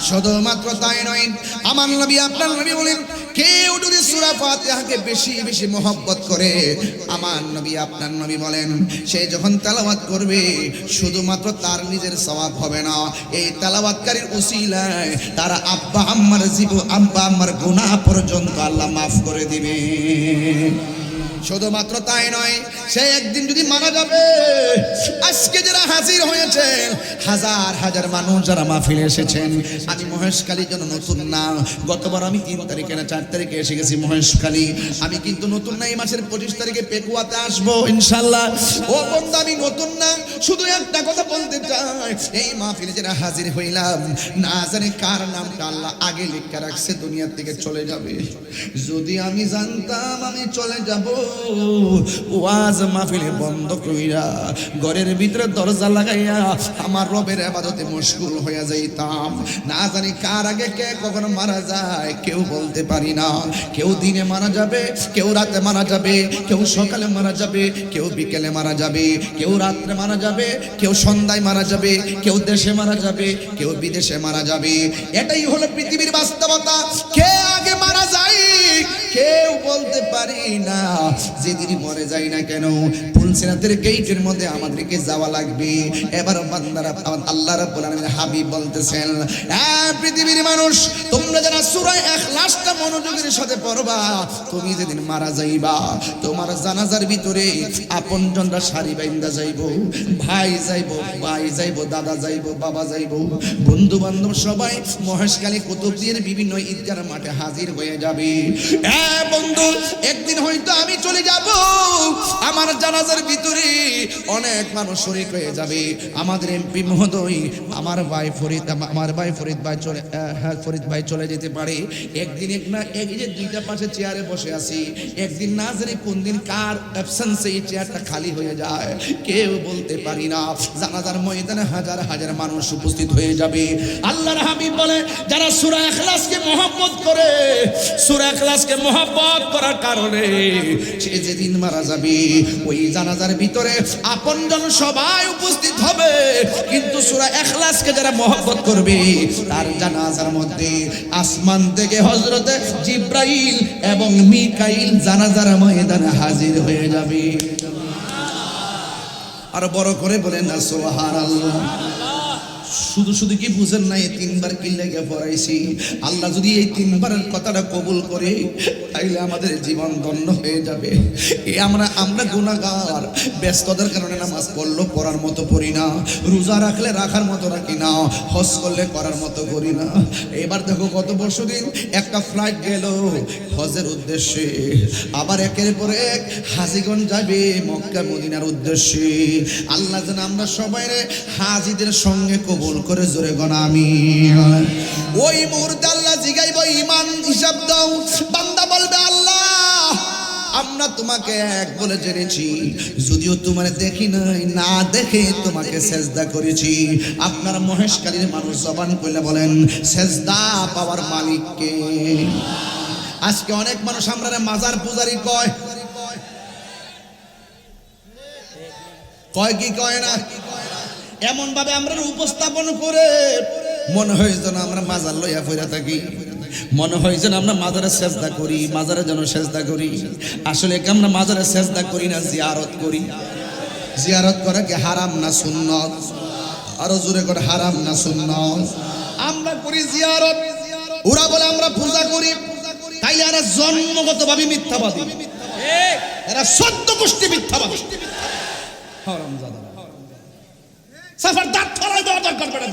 শুধুমাত্র তাই নয়, আমার নবী, আপনার নবী বলেন, কেউ যদি সূরা ফাতিহাকে বেশি বেশি মহব্বত করে, আমার নবী, আপনার নবী বলেন, সে যখন তেলাওয়াত করবে শুধুমাত্র তার নিজের সওয়াব হবে না, এই তেলাওয়াতকারীর উসিলায় তার আব্বা আম্মার গুনাহ পর্যন্ত আল্লাহ মাফ করে দিবে। শুধুমাত্র তাই নয়, সে একদিন যদি মারা যাবে, আজকে যারা হাজির হয়েছেন, হাজার হাজার মানুষ যারা মাহফিলে এসেছেন, আমি মহেশখালীর জন্য নতুন না, গতবার আমি 3 তারিখে না 4 তারিখে এসে গেছি মহেশখালী। আমি কিন্তু নতুন না, এই মাসের 25 তারিখে পেকুয়াতে আসবো ইনশাআল্লাহ। ও বন্ধু, আমি নতুন না, শুধু একটা কথা বলতে চাই, এই মাহফিলে যারা হাজির হইলাম, না জানি কার নামটা আল্লাহ আগে লিখে রাখছে দুনিয়া থেকে চলে যাবে। যদি আমি জানতাম আমি চলে যাব, ওয়াজ মাহফিলে বন্ধ কইরা ঘরের ভিতরে দরজা লাগাইয়া আমার রবের ইবাদতে মশগুল হয়ে যাইতাম। না জানি কার আগে কে কখন মারা যায় কেউ বলতে পারি না। কেউ দিনে মারা যাবে, কেউ রাতে মারা যাবে, কেউ সকালে মারা যাবে, কেউ বিকেলে মারা যাবে, কেউ রাত্রে মারা যাবে, কেউ সন্ধ্যায় মারা যাবে, কেউ দেশে মারা যাবে, কেউ বিদেশে মারা যাবে। এটাই হলো পৃথিবীর বাস্তবতা। কে আগে মারা যায় কেউ বলতে পারি না যেদিন মরে যাই না কেন ফুলসিরাতের গেটের মধ্যে আমাদেরকে যাওয়া লাগবে। এবার বান্দারা আল্লাহ রাব্বুল আলামিন হাবিব বলতেছেন, পৃথিবীর মানুষ তোমরা যারা সূরা ইখলাসটা মনোযোগের সাথে পড়বা, তুমি যেদিন মারা যাইবা তোমার জানাজার ভিতরে আপনজনরা সারি বাইন্দা যাইবো, ভাই যাইবো, দাদা যাইবো, বাবা যাইবো, বন্ধু বান্ধব সবাই মহেশখালী কুতুবদিয়ার বিভিন্ন ঈদগাহ মাঠে হাজির হয়ে যাবে। বন্ধু, একদিন হয়তো আমি চলে যাব, আমার জানাজার ভিতরে অনেক মানুষ শরীক হয়ে যাবে। আমাদের এমপি মহোদয়, আমার ভাই ফরিদ ভাই চলে যেতে পারে। একদিন এই যে দুইটা পাশে চেয়ারে বসে আছি, একদিন না জানি কোন দিন কার অ্যাবসেন্সে এই চেয়ারটা খালি হয়ে যায়, কেউ বলতে পারি না। জানাজার ময়দানে হাজার হাজার মানুষ উপস্থিত হয়ে যাবে। আল্লাহর হাবিব বলে, যারা সূরা ইখলাসকে মহব্বত করে, সূরা ইখলাসকে মহব্বত করার কারণে সে যেদিন মারা যাবে ওই জানাজার ভিতরে আপনজন সবাই উপস্থিত হবে, কিন্তু সূরা ইখলাসকে যারা মহব্বত করবে তার জানাজার মধ্যে আসমান থেকে হযরতে জিবরাইল এবং মিকাইল জানাজার ময়দানে হাজির হয়ে যাবে। আর বড় করে বলেন না সুবহানাল্লাহ। শুধু শুধু কি বুঝেন না, এই তিনবার কি লেগে পড়াইছি। আল্লাহ যদি এই তিনবারের কথাটা কবুল করে তাইলে আমাদের জীবন ধন্য হয়ে যাবে। আমরা গুনাহগার, ব্যস্ততার কারণে নামাজ পড়ার মতো পড়ি না, রোজা রাখলে রাখার মতো রাখি না, হজ করলে করার মতো করি না। এবার দেখো কত বছর দিন একটা ফ্লাইট গেল হজের উদ্দেশ্যে, আবার একের পর এক হাজীগণ যাবে মক্কা মদিনার উদ্দেশ্যে। আল্লাহ যেন আমরা সবাই হাজীদের সঙ্গে কবুল করে জোরে গণ আমিন। ওই মুহূর্তে আল্লাহ জিগাইব, ঈমান হিসাব দাও। বান্দা বলবে, আল্লাহ আমরা তোমাকে এক বলে জেনেছি, যদিও তোমার দেখি নাই, না দেখে তোমাকে সেজদা করেছি। আপনার মহেশখালীর মানুষ জবান কইলে বলেন, সেজদা পাওয়ার মালিক কে? আজকে অনেক মানুষ আমরা মাজার পূজারি কয় কি কয় না, এমন ভাবে আমরা উপস্থাপন করে মনে হয় যেন আমরা মাজার লইয়া ফিরে থাকি, মনে হয় যেন আমরা মাজারে সেজদা করি, মাজারে যেন সেজদা করি। আসলে আমরা মাজারে সেজদা করি না, জিয়ারত করি। জিয়ারত করা কি হারাম না সুন্নত? আরো জোরে করে, হারাম না সুন্নত? আমরা করি জিয়ারত, ওরা বলে আমরা পূজা করি। তাইলে এরা জন্মগতভাবে মিথ্যাবাদী, এরা 14 গোষ্ঠী মিথ্যাবাদী। হারামজাদা সাফার দাঁত ফলাই দেওয়া দরকার পড়ে।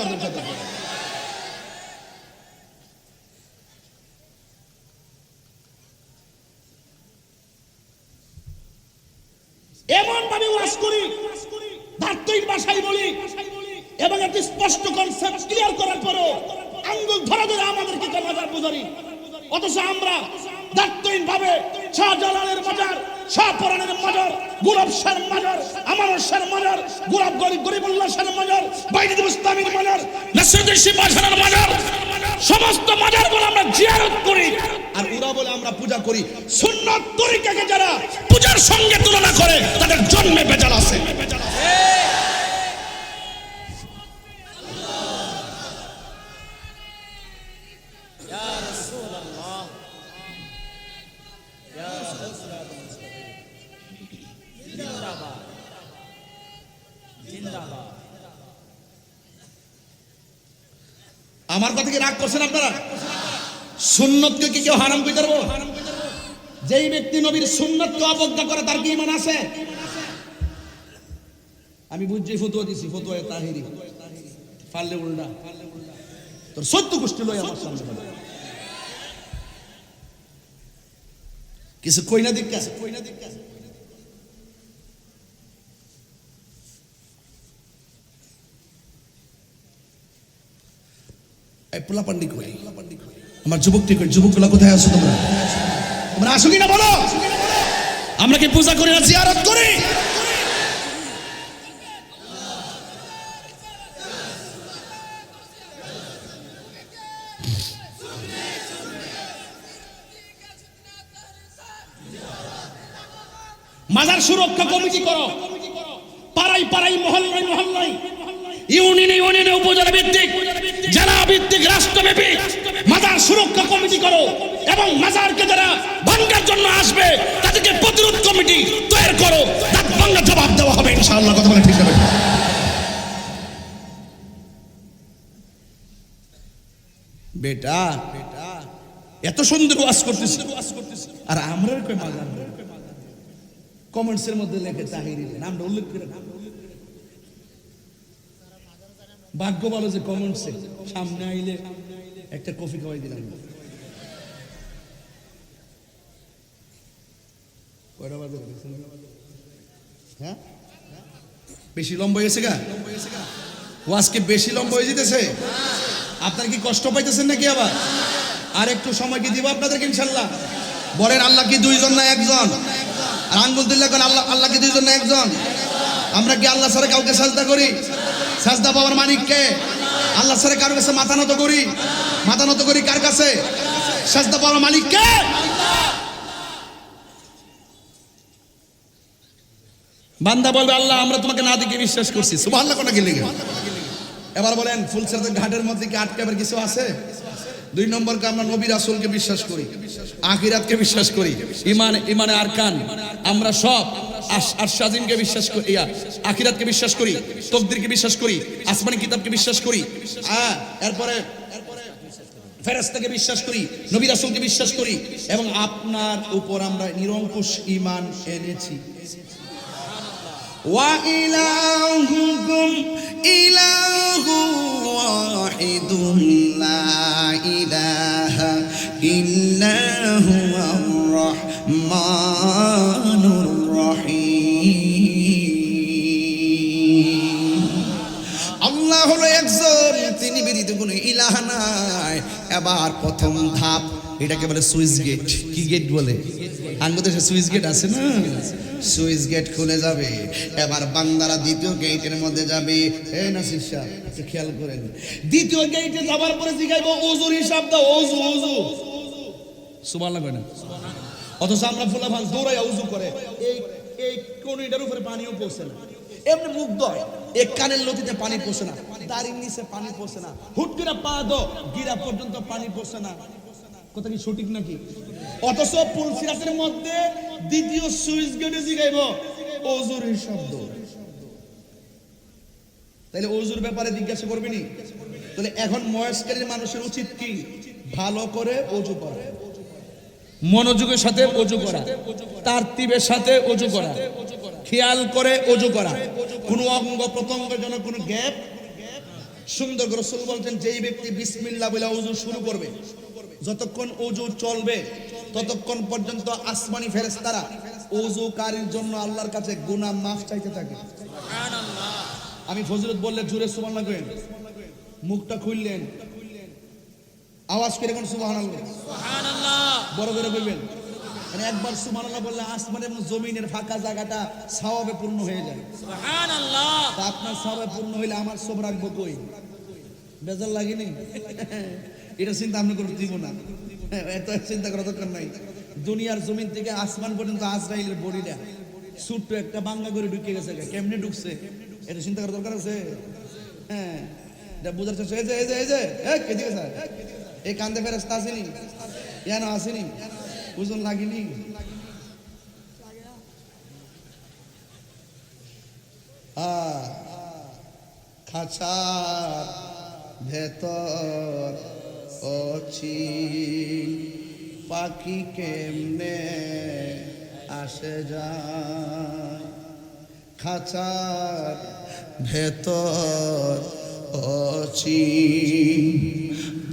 এমন ভাবে ওয়াজ করি, দাঁতই ভাষায় বলি, এবং একটি স্পষ্ট কনসেপ্ট ক্লিয়ার করার পরও আঙ্গুল ধরে ধরে আমাদেরকে মাজার পূজারি। অথচ আমরা দাঁতহীন ভাবে শাহজালালের মাজার, শাহপরানের মাজার, গোলাপ শাহের মাজার, আমানত শাহের মাজার, গোলাপ গরিবুল্লাহ শাহের মাজার, বাইজিদ বুস্তামির মাজার, নাসিরুদ্দিন শিববাসারের মাজার, সমস্ত মাজারগুলো আমরা জিয়ারত করি। আর ওরা বলে আমরা পূজা করি। সুন্নাত তরিকাকে যারা পূজার সঙ্গে তুলনা করে তাদের জন্মে ভেজাল আছে। আমার কথা কি রাগ করছেন আপনারা? সুন্নতকে কি কেউ হারাম কইতে পারবো? যেই ব্যক্তি নবীর সুন্নতকে অবজ্ঞা করে তার কি ঈমান আছে? আমি বুঝছি ফতোয়া দিছি, ফতোয়া তাহিরি পারলে উল্টা তোর 14 গোষ্ঠী লই আমার সামনে কিছু কই না দিক আছে, কই না দিক আছে। পোলা পান্ডি কই, আমার যুবকটি কই, যুবকগুলা কোথায় আছো তোমরা? তোমরা আসো কিনা বলো। আমরা কি পূজা করি না জিয়ারত করি? মাজার সুরক্ষা কমিটি করো, পাড়াই পাড়াই, মহল্লায় মহল্লায়, ইউনিয়নে ইউনিয়নে, উপজেলা ভিত্তিক, জেলা ভিত্তিক, রাষ্ট্রব্যাপী মাজার সুরক্ষা কমিটি করো। এবং মাজারকে যারা ভাঙার জন্য আসবে তাদেরকে প্রতিরোধ কমিটি তৈরি করো, দাঁত ভাঙা জবাব দেওয়া হবে ইনশাআল্লাহ। কথা বলে ঠিক হবে। বেটা এত সুন্দর ওয়াজ করতেছে আর আমরা কই মাজার কমেন্টসের মধ্যে লেখে তাহিরি নামটা উল্লেখ করে না। ভাগ্য ভালো যে কমেন্টসে সামনে আইলে একটা কফি খাওয়াই দিলাম। হ্যাঁ বেশি লম্বা হয়েছে গা ওয়াজকে বেশি লম্বা হয়ে যেতেছে। আপনার কি কষ্ট পাইতেছেন নাকি? আবার আর একটু সময় কি দিব আপনাদেরকে ইনশাল্লাহ? বলেন আল্লাহ কি দুইজন না একজন? আর আঙ্গুল দিল্লা করেন আল্লাহ, আল্লাহ কি দুইজন না একজন? আমরা কি আল্লাহ ছাড়া কাউকে সাজদা করি? সাজদা পাওয়ার মালিক কে? আল্লাহ ছাড়া কারোর কাছে মাথা নত করি? মাথা নত করি কার কাছে? সাজদা পাওয়ার মালিক কে? বান্দা বলবে আল্লাহ আমরা তোমাকে না দেখে বিশ্বাস করছি। সুবহানাল্লাহ কোনা গেলে। এবার বলেন ফুলছড়ি ঘাটের মধ্যে কি আটকাবার কিছু আছে? দুই নম্বর আমরা নবী রাসূলকে বিশ্বাস করি, আখিরাতকে বিশ্বাস করি, ইমানে আরকান আমরা সব আরশ আজিমকে বিশ্বাস করি, আখিরাতকে বিশ্বাস করি, তাকদীরকে বিশ্বাস করি, আসমানি কিতাবকে বিশ্বাস করি, এরপরে ফেরেশতাকে বিশ্বাস করি, নবী রাসূলকে বিশ্বাস করি এবং আপনার উপর আমরা নিরঙ্কুশ ঈমান এনেছি। ওয়া ইলাহুকুম ইলাহু ওয়াহিদুন লা ইলাহা ইল্লাহু আর-রাহমানুর রহিম। আল্লাহ হলো একজন, তিনি ব্যতীত কোনো ইলাহ নাই। এবার প্রথম ধাপ, এটাকে বলে সুইচ গেট। কি গেট বলে? বাংলাদেশে সুইচ গেট আছে না? সুইচ গেট খুলে যাবে। এবার বান্দারা দ্বিতীয় গেটের মধ্যে যাবে। এই নাসির সাহেব একটু খেয়াল করেন, দ্বিতীয় গেটে যাবার পরে জিগাইবো ওযুর হিসাব দাও। ওযু ওযু সুবহানাল্লাহ কয় না? অথচ আমরা ফুলাফান দৌড়াইয়া ওযু করে এই কোন এটার উপরে পানিও পড়ছে না, এমনি মুখ ধয়, এক কানের লতিতে পানি পড়ছে না, দাড়ির নিচে পানি পড়ছে না, হুট করে পা দো গিরা পর্যন্ত পানি পড়ছে না। কথা কি সঠিক নাকি? অথচ পুলসিরাতের মধ্যে দ্বিতীয় সুইচ গেটে জিগাইব ওযুর হিসাব দাও। তাহলে ওযুর ব্যাপারে জিজ্ঞাসা করবি নি? তাহলে এখন ময়স্কারীর মানুষের উচিত কি? ভালো করে ওযু করা, মনোযোগের সাথে ওযু করা, তারতিবের সাথে ওযু করা, খেয়াল করে ওযু করা, কোনো অঙ্গ প্রত্যঙ্গের জন্য কোনো গ্যাপ। সুন্দর করে রাসূল বলতেন যেই ব্যক্তি বিসমিল্লাহ বলে ওযু শুরু করবে, যতক্ষণ ওযু চলবে ততক্ষণ পর্যন্ত আসমানি ফেরেশতারা ওযুকারীর জন্য আল্লাহর কাছে গুনাহ মাফ চাইতে থাকে। সুবহানাল্লাহ। আমি ফজিলত বললে জোরে সুবহানাল্লাহ কইেন, মুখটা খুললেন, আওয়াজ করে কোন সুবহানাল্লাহ সুবহানাল্লাহ বড় করে কইবেন। মানে একবার সুবহানাল্লাহ বললে আসমান এবং জমিনের ফাঁকা জায়গাটা সওয়াবে পূর্ণ হয়ে যায়। সুবহানাল্লাহ। তা আপনার সওয়াবে পূর্ণ হইলে আমার সব রাখবো কই? বেজার লাগেনি? এটা চিন্তা আমি করে দিব না, এত চিন্তা করার দরকার নাই। দুনিয়ার জমিন থেকে আসমান পর্যন্ত আজরাইলের বডিটা ছোট্ট একটা বাঙ্গা করে ঢুকে গেছে, কেমনে ঢুকছে এটা চিন্তা করার দরকার আছে? হ্যাঁ, এটা বোঝার চেষ্টা। এই যে এই যে এই যে কে দিকে স্যার এই কান্দে ফেরেশতা আসেনি? কেন আসেনি? ওজন লাগেনি? খাঁচার ভেতর অচি পাখি কেমনে আসে যায়, খাঁচার ভেতর অচি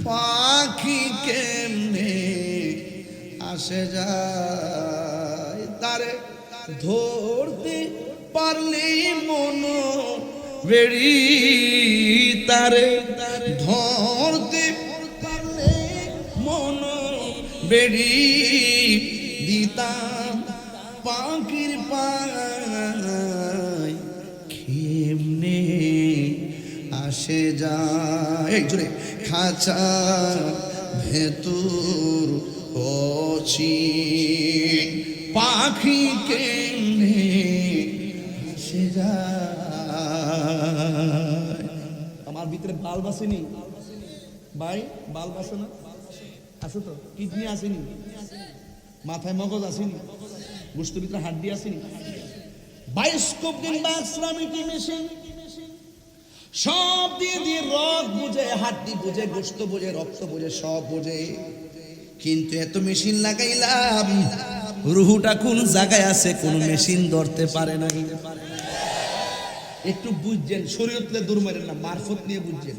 পাখি কেমনে আসে যায়, তারে ধরতে পারলে মন বেড়ি, তারে ধরতে পারলে মন বেড়ি দিতাম পাখির পায় কেমনে আসে যায়। জোরে খাঁচা ভেতর অচি পাখি কেমনে আসে যায়। আমার ভিতরে বাল্ব আসেনি ভাই? বাল্ব আসে না? আছে তো? কিডনি আসেনি, মাথায় মগজ আসেনি, গোশতের ভিতরে হাড্ডি আসেনি। বায়োস্কোপ দিন বা ইসলামিক মেশিন সব দিয়ে দিয়ে রক বুঝে, হাড্ডি বুঝে, গোশত বুঝে, রক্ত বুঝে, সব বুঝে। কিন্তু এত মেশিন লাগাইলাম, রুহুটা কোন জায়গায় আছে কোন মেশিন ধরতে পারে না। একটু বুঝছেন, শরীয়তলে দূর মারেন না, মারফত নিয়ে বুঝছেন,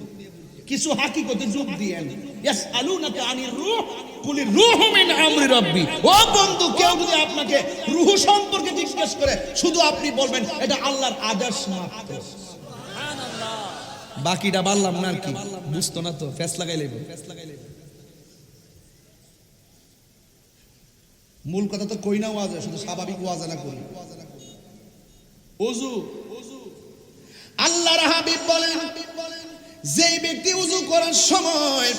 কিছু হাকিকতে যোগ দিয়েন। ইয়াসআলুনাকা আনির রূহ কুলির রূহু মিন আমরি রাব্বি। ও বন্ধু, কেউ যদি আপনাকে রূহ সম্পর্কে জিজ্ঞেস করে, শুধু আপনি বলবেন এটা আল্লাহর আদেশ মাত্র। সুবহানাল্লাহ। বাকিটা বললাম না আর কি, বুঝতো না তো, ফেস লাগাই লইব। মূল কথা তো কই না ওয়াজে, শুধু স্বাভাবিক ওয়াজে না করি। ওযু, আল্লাহর হাবিব বলেন, যেই ব্যক্তি ওযু করার সময়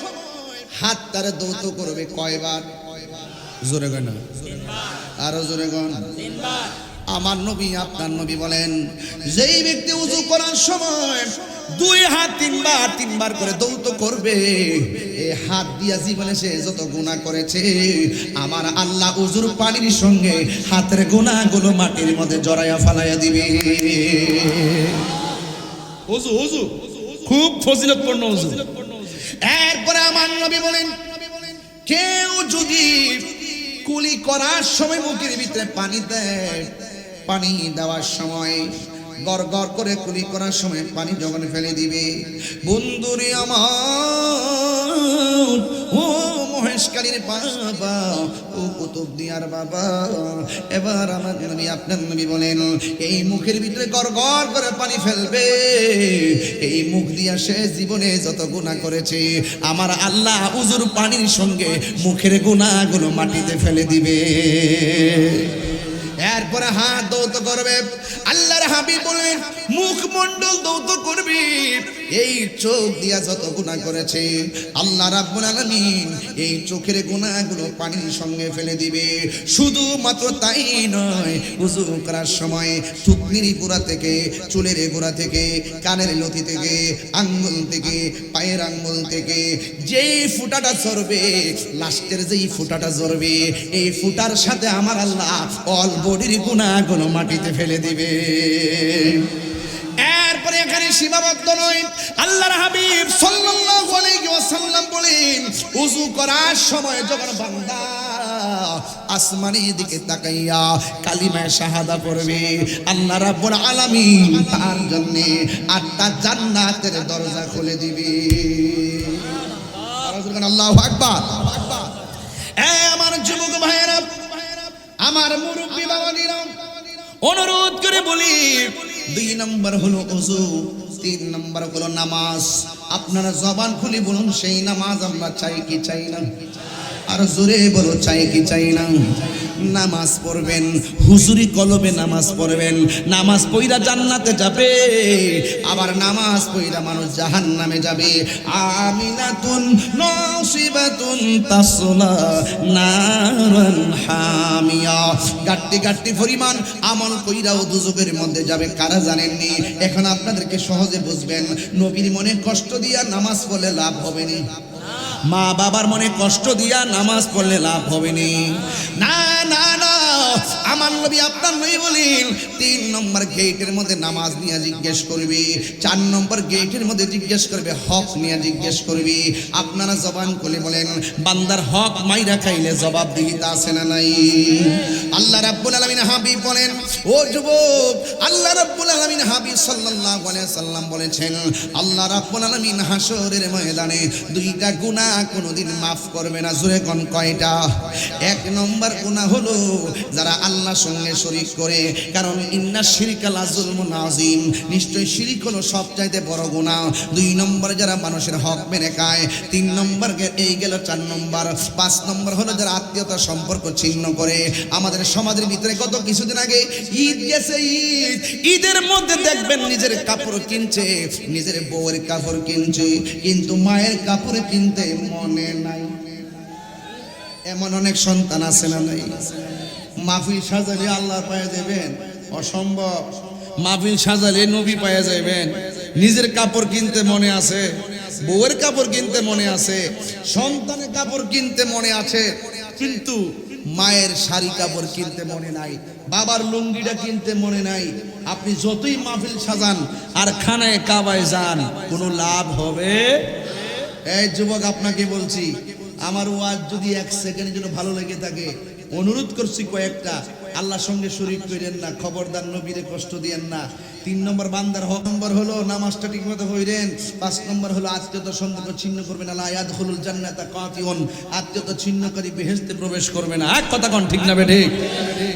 হাত তারে দৌত করবে কয়বার? জোরে গণ, আরো জোরে গণ। আমার নবী, আপনার নবী বলেন, যেই ব্যক্তি ওযু করার সময় দুই হাত তিনবার করে দৌত করবে, এই হাত দিয়া জীবনে সে যত গুনাহ করেছে, আমার আল্লাহ ওযুর পানির সঙ্গে হাতের গুনাহগুলো মাটির মধ্যে জড়াইয়া ফালাইয়া দিবে। ওযু, ওযু খুব ফজিলতপূর্ণ ওযু। এরপরে আমার নবী বলেন, কেউ যদি কুলি করার সময় মুখের ভিতরে পানি দেয়, পানি দেওয়ার সময় গড় গড় করে কুলি করার সময় পানি যখন ফেলে দিবে, বন্ধুরে আমার, ও মহেশকারীর বাবা, ও কুতুবদিয়ার বাবা, এবার আমার নবী, আপনার নবী বলেন, এই মুখের ভিতরে গড় গড় করে পানি ফেলবে, এই মুখ দিয়া সে জীবনে যত গুনাহ করেছে, আমার আল্লাহ ওযুর পানির সঙ্গে মুখের গুনাহগুলো মাটিতে ফেলে দিবে। এরপরে হাত দৌত করবে। আল্লাহর হাবিব বলেন, মুখমণ্ডল দৌত করবে, এই চোখ দিয়া যত গুনাহ করেছে, আল্লাহ রাব্বুল আলামিন এই চোখের গুনাহগুলো পানির সঙ্গে ফেলে দিবে। শুধুমাত্র তাই নয়, ওযু করার সময় থুতনির গোড়া থেকে, চুলের গোড়া থেকে, কানের লতি থেকে, আঙ্গুল থেকে, পায়ের আঙ্গুল থেকে যেই ফুটাটা ঝরবে, লাস্টের যেই ফুটাটা ঝরবে, এই ফুটার সাথে আমার আল্লাহ অল বডির গুনাহগুলো মাটিতে ফেলে দিবে। এরপরে এখানে সীমাবদ্ধ নয়, আল্লাহর হাবিব সাল্লাল্লাহু আলাইহি ওয়াসাল্লাম বলেন, ওযু করার সময় যখন বান্দা আসমানের দিকে তাকাইয়া কালিমা শাহাদা পড়বে, আল্লাহ রাব্বুল আলামিন তার জন্য 8টা জান্নাতের দরজা খুলে দিবে। সুবহানাল্লাহ, আল্লাহু আকবার। আমার যুবক ভাইয়েরা, আমার মুরব্বী বাবাজিরা, অনুরোধ করে বলি, 2 নম্বর হলো ওযু, 3 নম্বর হলো নামাজ। আপনারা জবান খুলে বলুন, সেই নামাজ আমরা চাই কি চাই না? আর জোরে বলো, চাই কি চাই না? নামাজ পড়বেন, হুজুরি কলবে নামাজ পড়বেন, নামাজ পড়া জান্নাতে যাবে, আবার নামাজ পড়া মানুষ জাহান্নামে যাবে। আমিনাতুন নাসিবাতুন তাসলা নারান হামিয়া, গাট্টি গাট্টি পরিমাণ আমল কইরাও দুজকের মধ্যে যাবে। কারা জানেননি? এখন আপনাদেরকে সহজে বুঝবেন। নবীর মনে কষ্ট দিয়া নামাজ পড়লে লাভ হবে না, মা বাবার মনে কষ্ট দিয়া নামাজ পড়লে লাভ হবে না, না না। আমার নবী, আপনার নবী বলেন, 3 নম্বর গেটের মধ্যে নামাজ নিয়ে জিজ্ঞেস করবি, 4 নম্বর গেটের মধ্যে জিজ্ঞেস করবে, হক নিয়ে জিজ্ঞেস করবি। আপনারা জবান খুলে বলেন, বান্দার হক মাইরা খাইলে জবাব দিতে আছে না নাই? আল্লাহ রাব্বুল আলামিন হাবিব বলেন, ও যুবক, আল্লাহ রাব্বুল আলামিন হাবিব সাল্লাল্লাহু আলাইহি সাল্লাম বলেছেন, আল্লাহ রাব্বুল আলামিন হাসরের ময়দানে 2টা গুনাহ কোনোদিন মাফ করবে না। জোরে কোন কয়টা? 1 নম্বর গুনাহ হলো যারা আল্লাহর সঙ্গে শরীক করে, কারণ ইন্না শিরকা লা যুলমুন আযীম, নিশ্চয় শিরক হলো সবচাইতে বড় গুনাহ। 2 নম্বর যারা মানুষের হক মেরে খায়। 3 নম্বর এই গেল 4 নম্বর। 5 নম্বর হলো যারা আত্মীয়তা সম্পর্ক ছিন্ন করে। আমাদের সমাজের ভিতরে গত কিছুদিন আগে ঈদ গেছে, ঈদের মধ্যে দেখবেন নিজের কাপড় কিনছে, নিজের বউয়ের কাপড় কিনছে, কিন্তু মায়ের কাপড় কিনতে মনে নাই। এমন অনেক সন্তান আছে না নাই? মাহফিল সাজালে আল্লাহ পায়ে যাবেন, অসম্ভব। মাহফিল সাজালে নবী পায়ে যাবেন, নিজের কাপড় কিনতে মনে আছে, বউয়ের কাপড় কিনতে মনে আছে, সন্তানের কাপড় কিনতে মনে আছে, কিন্তু মায়ের শাড়ি কাপড় কিনতে মনে নাই, বাবার লুঙ্গিটা কিনতে মনে নাই। আপনি যতই মাহফিল সাজান আর খানায় কাবায় যান, কোনো লাভ হবে? এই যুবক, আপনাকে বলছি, আমার ওয়াজ যদি এক সেকেন্ডের জন্য ভালো লেগে থাকে, অনুরোধ করছি কয়েকটা, আল্লাহর সঙ্গে শরীক করেন না, খবরদার নবীরে কষ্ট দিয়েন না। 3 নম্বর বান্দার হক নম্বর হলো নামাজটা ঠিক মতো হইরেন। 5 নম্বর হলো আত্মীয়তা সম্পর্ক ছিন্ন করবেন, আল্লাহ ইয়াদখুলুল জান্নাতা কাতিউন, আত্মীয়তা ছিন্নকারী বেহেশতে প্রবেশ করবে না। এক কথা কোন ঠিক না বেঠে?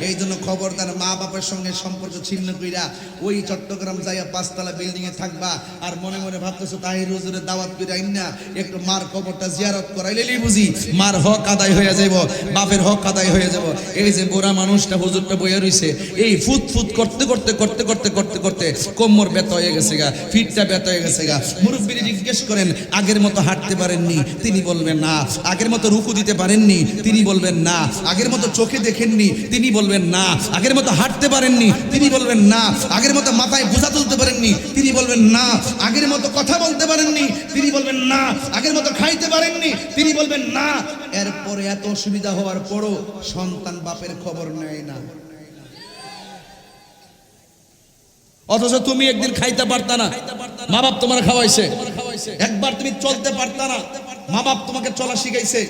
এই জন্য খবরদার মা বাবার সঙ্গে সম্পর্ক ছিন্ন কইরা ওই চট্টগ্রাম যাইয়া 5 তলা বিল্ডিং এ থাকবা আর মনে মনে ভাবতেছো তাহির হুজুরের দাওয়াত কইরা আইনা একটু মার কবরটা জিয়ারত করাইলেই বুঝি মার হক আদায় হয়ে যাইব, বাপের হক আদায় হয়ে যাব। এই যে বুড়া মানুষটা হুজুরটা বইয়া রইছে, এই ফুত ফুত করতে করতে করতে করতে করতে করতে কোমর ব্যথা হয়ে গেছে গা, ফিটটা ব্যথা হয়ে গেছে গা। মুরব্বিরে জিজ্ঞেস করেন আগের মতো হাঁটতে পারেননি, তিনি বলবেন না। আগের মতো রুকু দিতে পারেননি, তিনি বলবেন না। আগের মতো চোখে দেখেননি, তিনি বলবেন না। আগের মতো হাঁটতে পারেননি, তিনি বলবেন না। আগের মতো মাথায় বোঝা তুলতে পারেননি, তিনি বলবেন না। আগের মতো কথা বলতে পারেননি, তিনি বলবেন না। আগের মতো খাইতে পারেননি, তিনি বলবেন না। এরপরে এত অসুবিধা হওয়ার পরও সন্তান বাপের খবর নেয় না। অথচ তুমি একদিন খাইতে পারতা না, মা বাপ তোমার খাওয়াইছে। একবার তুমি চলতে পারতা না, মা বাপ তোমাকে চলা শিখাইছে।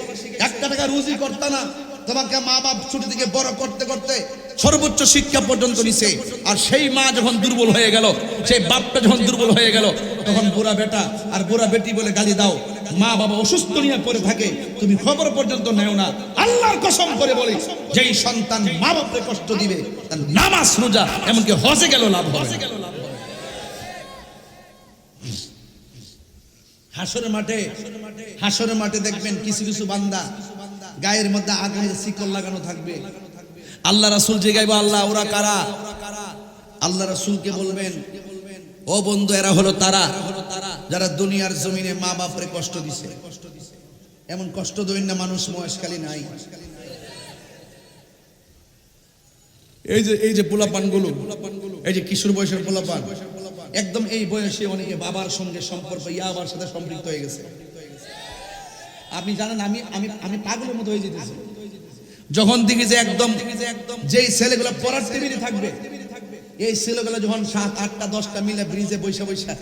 1 টাকা রুজি করতা না, তোমাকে মা বাপ ছোট থেকে বড় করতে করতে সর্বোচ্চ শিক্ষা পর্যন্ত নিছে। আর সেই মা যখন দুর্বল হয়ে গেল, সেই বাপটা যখন দুর্বল হয়ে গেল, তখন বুড়া বেটা আর বুড়া বেটি বলে গালি দাও। মা বাবা অসুস্থ নিয়ে পড়ে থাকে, তুমি খবর পর্যন্ত নেও না। আল্লাহর কসম করে বলি, যেই সন্তান মা বাপকে কষ্ট দিবে তার নামাজ রোজা এমনকি হজে গেল লাভ হবে। হাসরের মাঠে দেখবেন কিছু কিছু বান্দা গায়ের মধ্যে আগুনের শিকল লাগানো থাকবে। আল্লাহ রাসূল জিগাইবো, আল্লাহ ওরা কারা? আল্লাহ রাসূলকে বলবেন, ও বন্ধু, এরা হলো তারা যারা দুনিয়ার জমিনে মা বাপরে কষ্ট দিছে। এমন কষ্ট দইন না মানুষ মহেশখালী নাই। এই যে পোলাপানগুলো, এই যে কিশোর বয়সের পোলাপান, একদম এই বয়সে অনেকে বাবার সঙ্গে সম্পর্ক ইয়াবার সাথে সম্পৃক্ত হয়ে গেছে। আপনি জানেন, আমি পাগলের মতো হয়ে যেতেছি যখন দেখি যে একদম যেই ছেলেগুলো পড়ার টেবিলে থাকবে, এই ছেলেগুলো যখন 7, 8টা 10টা মিলে ব্রিজে বৈশা বৈশা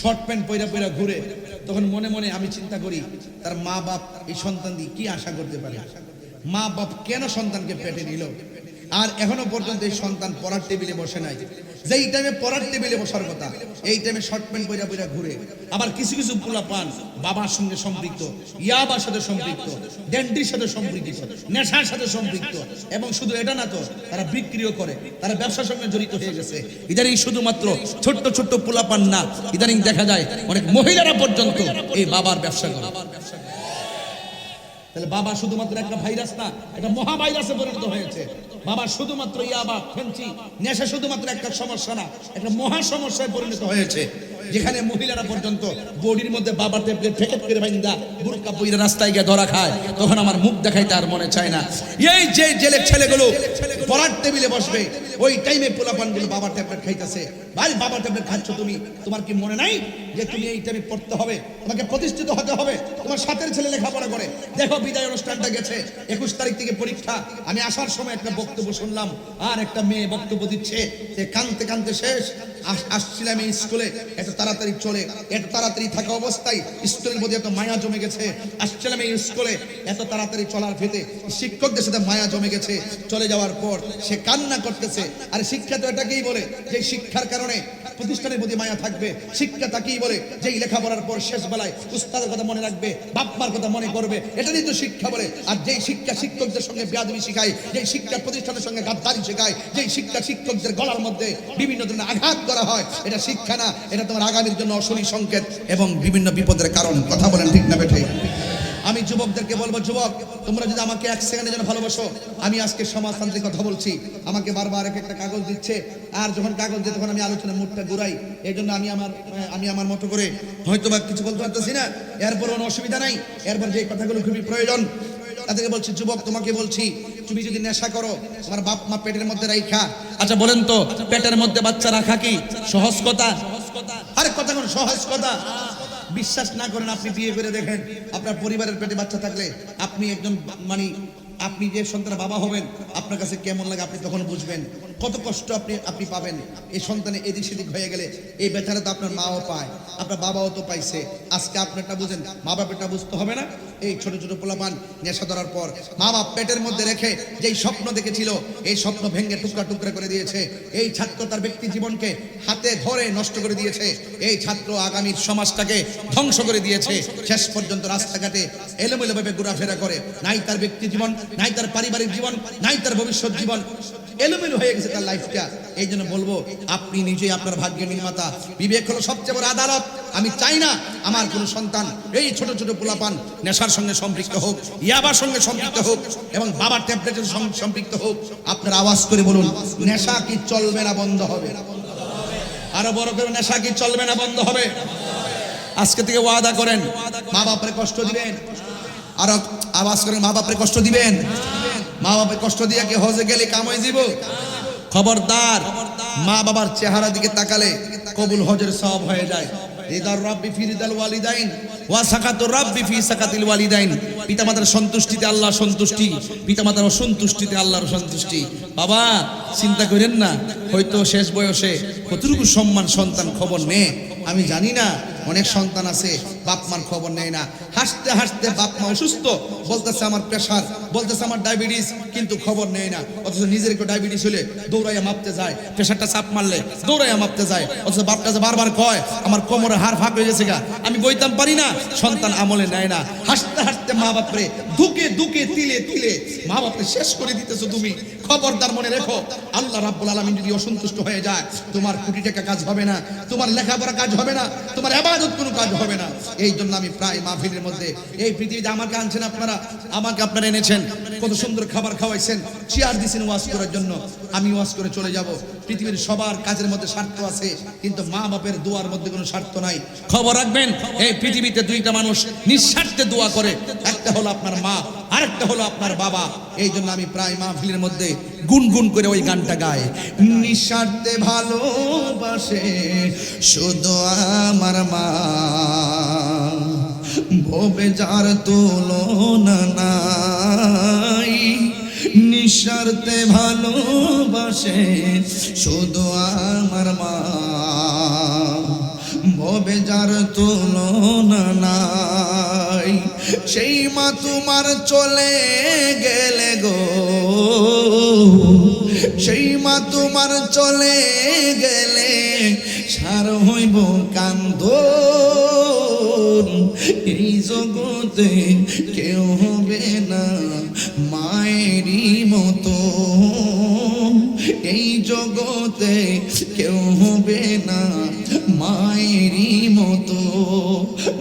শর্ট প্যান্ট পয়রা পয়রা ঘুরে, তখন মনে মনে আমি চিন্তা করি তার মা বাপ এই সন্তান দিয়ে কি আশা করতে পারে? মা বাপ কেন সন্তানকে পেটে নিল? আর এখনো পর্যন্ত এই সন্তান পড়ার টেবিলে বসে নাই। যেই টাইমে পড়ার টেবিলে বসার কথা, এই টাইমে শর্ট প্যান্ট পয়রা পয়রা ঘুরে। আবার কিছু কিছু পোলাপান বাবার সঙ্গে সম্পৃক্ত, ইয়াবার সাথে সম্পৃক্ত, ড্যান্ডির সাথে সম্পৃক্ত, নেশার সাথে সম্পৃক্ত। এবং শুধু এটা না তো, তারা বিক্রিও করে, তারা ব্যবসার সঙ্গে জড়িত হয়ে গেছে। ইদানিং শুধুমাত্র ছোট্ট ছোট্ট পোলাপান না, ইদানিং দেখা যায় অনেক মহিলারা পর্যন্ত এই বাবার ব্যবসা করে। তাহলে বাবা শুধুমাত্র একটা ভাইরাস না, এটা মহাভাইরাসে পরিণত হয়েছে। বাবা শুধুমাত্র ইয়াবা, ফেন্সি, নেশা শুধুমাত্র একটা সমস্যা না, একটা মহা সমস্যায় পরিণত হয়েছে। যেখানে মহিলারা পর্যন্ত বডির মধ্যে বাবার ট্যাবলেট ফেকেট করে বাইন্দা বুরকা পইরা রাস্তায় গিয়ে ধরা খায়, তখন আমার মুখ দেখাইতে আর মনে চায় না। এই যে জেলের ছেলেগুলো পড়ার টেবিলে বসবে, ওই টাইমে পোলাপানগুলো বাবার ট্যাবলেট খাইতেছে। ভাই, বাবার ট্যাবলেট খাচ্ছ তুমি, তোমার কি মনে নাই যে তুমি এই টাইমে পড়তে হবে, তোমাকে প্রতিষ্ঠিত হতে হবে? তোমার সাথের ছেলে লেখাপড়া করে। দেখো বিদায় অনুষ্ঠানটা গেছে, 21 তারিখ থেকে পরীক্ষা। আমি আসার সময় একটা বক্তব্য শুনলাম, আর একটা মেয়ে বক্তব্য দিচ্ছে, সে কাঁদতে কাঁদতে শেষ। আসছিলাম এই স্কুলে, এত তাড়াতাড়ি চলে, এত তাড়াতাড়ি থাকা অবস্থায় স্কুলের মধ্যে এত মায়া জমে গেছে। আসছিলাম এই স্কুলে, এত তাড়াতাড়ি চলার ফেতে শিক্ষকদের সাথে মায়া জমে গেছে। চলে যাওয়ার পর সে কান্না করতেছে। আর শিক্ষা তো এটাকেই বলে যে শিক্ষার কারণে প্রতিষ্ঠানের প্রতি মায়া থাকবে। শিক্ষা তাকেই বলে যে লেখাপড়ার পর শেষ বেলায় উস্তাদের কথা মনে রাখবে, বাপ-মার কথা মনে করবে, এটাই তো শিক্ষা বলে। আর যেই শিক্ষা শিক্ষকদের সঙ্গে বেয়াদবি শেখায়, যেই শিক্ষা প্রতিষ্ঠানের সঙ্গে গাদ্দারি শেখায়, যেই শিক্ষা শিক্ষকদের গলার মধ্যে বিভিন্ন ধরনের আঘাত করা হয়, এটা শিক্ষা না, এটা তোমার আগামীর জন্য অশনি সংকেত এবং বিভিন্ন বিপদের কারণ। কথা বলেন ঠিক না বেঠে? আমি যুবকদেরকে বলবো, যুবক, তোমরা যদি আমাকে 1 সেকেন্ডের জন্য ভালোবাসো, আমি আজকে সমাজতান্ত্রিক কথা বলছি। আমাকে বারবার একটা কাগজ দিচ্ছে, আর যখন কাগজ দিয়ে তখন আমি আলোচনার মুডটা ঘুরাই। এই জন্য আমি আমার মতো করে হয়তো বা কিছু বলতে পারতেছি না, এরপর কোনো অসুবিধা নাই। এরপর যে কথাগুলো খুবই প্রয়োজন তাদেরকে বলছি, যুবক, তোমাকে বলছি, তুমি যদি নেশা করো, তোমার বাপ মা পেটের মধ্যে রাখা। আচ্ছা বলেন তো, পেটের মধ্যে বাচ্চা রাখা কি সহজ কথা? আরে কথা কোন সহজ কথা? বিশ্বাস না করেন আপনি বিয়ে করে দেখেন, আপনার পরিবারের পেটে বাচ্চা থাকলে আপনি একজন মানে আপনি যে সন্তানের বাবা হবেন আপনার কাছে কেমন লাগে আপনি তখন বুঝবেন, কত কষ্ট আপনি পাবেন। এই সন্তানে এদিক সেদিক হয়ে গেলে এই বেচারা তো আপনার মাও পায়, আপনার বাবাও তো পাইছে। আজকে আপনারটা বুঝেন, মা বাপেরটা বুঝতে হবে না? এই ছোট ছোট পোলাপান নেশা ধরার পর মা বাপ পেটের মধ্যে রেখে যেই স্বপ্ন দেখেছিল এই স্বপ্ন ভেঙে টুকরা টুকরা করে দিয়েছে। এই ছাত্র তার ব্যক্তি জীবনকে হাতে ধরে নষ্ট করে দিয়েছে। এই ছাত্র আগামীর সমাজটাকে ধ্বংস করে দিয়েছে। শেষ পর্যন্ত রাস্তাঘাটে এলোমেলোভাবে ঘোরাফেরা করে, নাই তার ব্যক্তি জীবন, নাই তার পারিবারিক জীবন, নাই তার ভবিষ্যৎ জীবন, এলোমেলো হয়ে গেছে তার লাইফটা। এই জন্য বলবো আপনি নিজেই আপনার ভাগ্যের নির্মাতা। বিবেক হলো সবচেয়ে বড় আদালত। আমি চাই না আমার কোনো সন্তান এই ছোট ছোট পোলাপান নেশার সঙ্গে সম্পৃক্ত হোক, ইয়াবার সঙ্গে সম্পৃক্ত হোক এবং বাবার ট্যাবলেটের সঙ্গে সম্পৃক্ত হোক। আপনার আওয়াজ করে বলুন, নেশা কি চলবে না বন্ধ হবে? আরো বড় করে, নেশা কি চলবে না বন্ধ হবে? আজকে থেকে ওয়াদা করেন মা বাপের কষ্ট দিবেন। আরো আওয়াজ করেন, মা বাপের কষ্ট দিবেন। মা বাপের কষ্ট দিয়ে কি হজে গেলে কাম হয়ে যাব? খবরদার, মা বাবার চেহারা দিকে তাকালে কবুল হজের সওয়াব হয়ে যায়। রিদার রাব্বি ফি রিদাল ওয়ালিদাইন ওয়া সাকাতুর রাব্বি ফি সাকাতিল ওয়ালিদাইন। পিতামাতার সন্তুষ্টিতে আল্লাহর সন্তুষ্টি, পিতামাতার অসন্তুষ্টিতে আল্লাহর সন্তুষ্টি। বাবা চিন্তা করেন না, হয়তো শেষ বয়সে কতটুকু সম্মান সন্তান খবর নেয় আমি জানি না। অনেক সন্তান আছে বাপ মার খবর নেয় না। হাসতে হাসতে বাপ মা অসুস্থ, বলতেছে আমার প্রেশার, বলতেছে আমার ডায়াবেটিস, কিন্তু খবর নেয় না। অথচ নিজের একটু ডায়াবেটিস হলে দৌড়াইয়া মাপতে যায়, প্রেশারটা চাপ মারলে দৌড়াইয়া মাপতে যায়। অথচ বাপটা যে বারবার কয় আমার কোমরে হাড় ফাঁক হয়ে গেছে গা, আমি বইতাম পারি না, সন্তান আমলে নেয় না। হাসতে হাসতে মা বাপরে দুকে দুকে তিলে তিলে মা বাপরে শেষ করে দিতেছো তুমি। খবরদার মনে রেখো, আল্লাহ রাব্বুল আলামিন যদি অসন্তুষ্ট হয়ে যায় তোমার কোটি টাকা কাজ হবে না, তোমার লেখাপড়া কাজ হবে না, তোমার ইবাদত কোনো কাজ হবে না। এই জন্য আমি প্রায় মাহফিলের মধ্যে, এই পৃথিবীতে আমাকে আনছেন আপনারা, আমাকে আপনারা এনেছেন, কত সুন্দর খাবার খাওয়াইছেন, চেয়ার দিয়েছেন ওয়াজ করার জন্য। আমি ওয়াজ করে চলে যাব। পৃথিবীর সবার কাজের মধ্যে স্বার্থ আছে, কিন্তু মা বাপের দোয়ার মধ্যে কোনো স্বার্থ নাই। খবর রাখবেন, এই পৃথিবীতে দুইটা মানুষ নিঃস্বার্থে দোয়া করে, একটা হলো আপনার মা, আরেকটা হলো আপনার বাবা। এই জন্য আমি প্রায় মাহফিলের মধ্যে গুনগুন করে ওই গানটা গায়, নিঃস্বার্থে ভালোবাসে শুধু আমার মা, ভবে যার তুলনা নাই। নিঃস্বার্থে ভালোবাসে শুধু আমার মা, ভবে যার তুলনা নাই। সেই মা তোমার চলে গেলে গো, সেই মা তোমার চলে গেলে সার হইব কান্দন। এই জগতে কেউ হবে না মায়েরই মতো, এই জগতে কেউ হবে না মায়েরই মতো।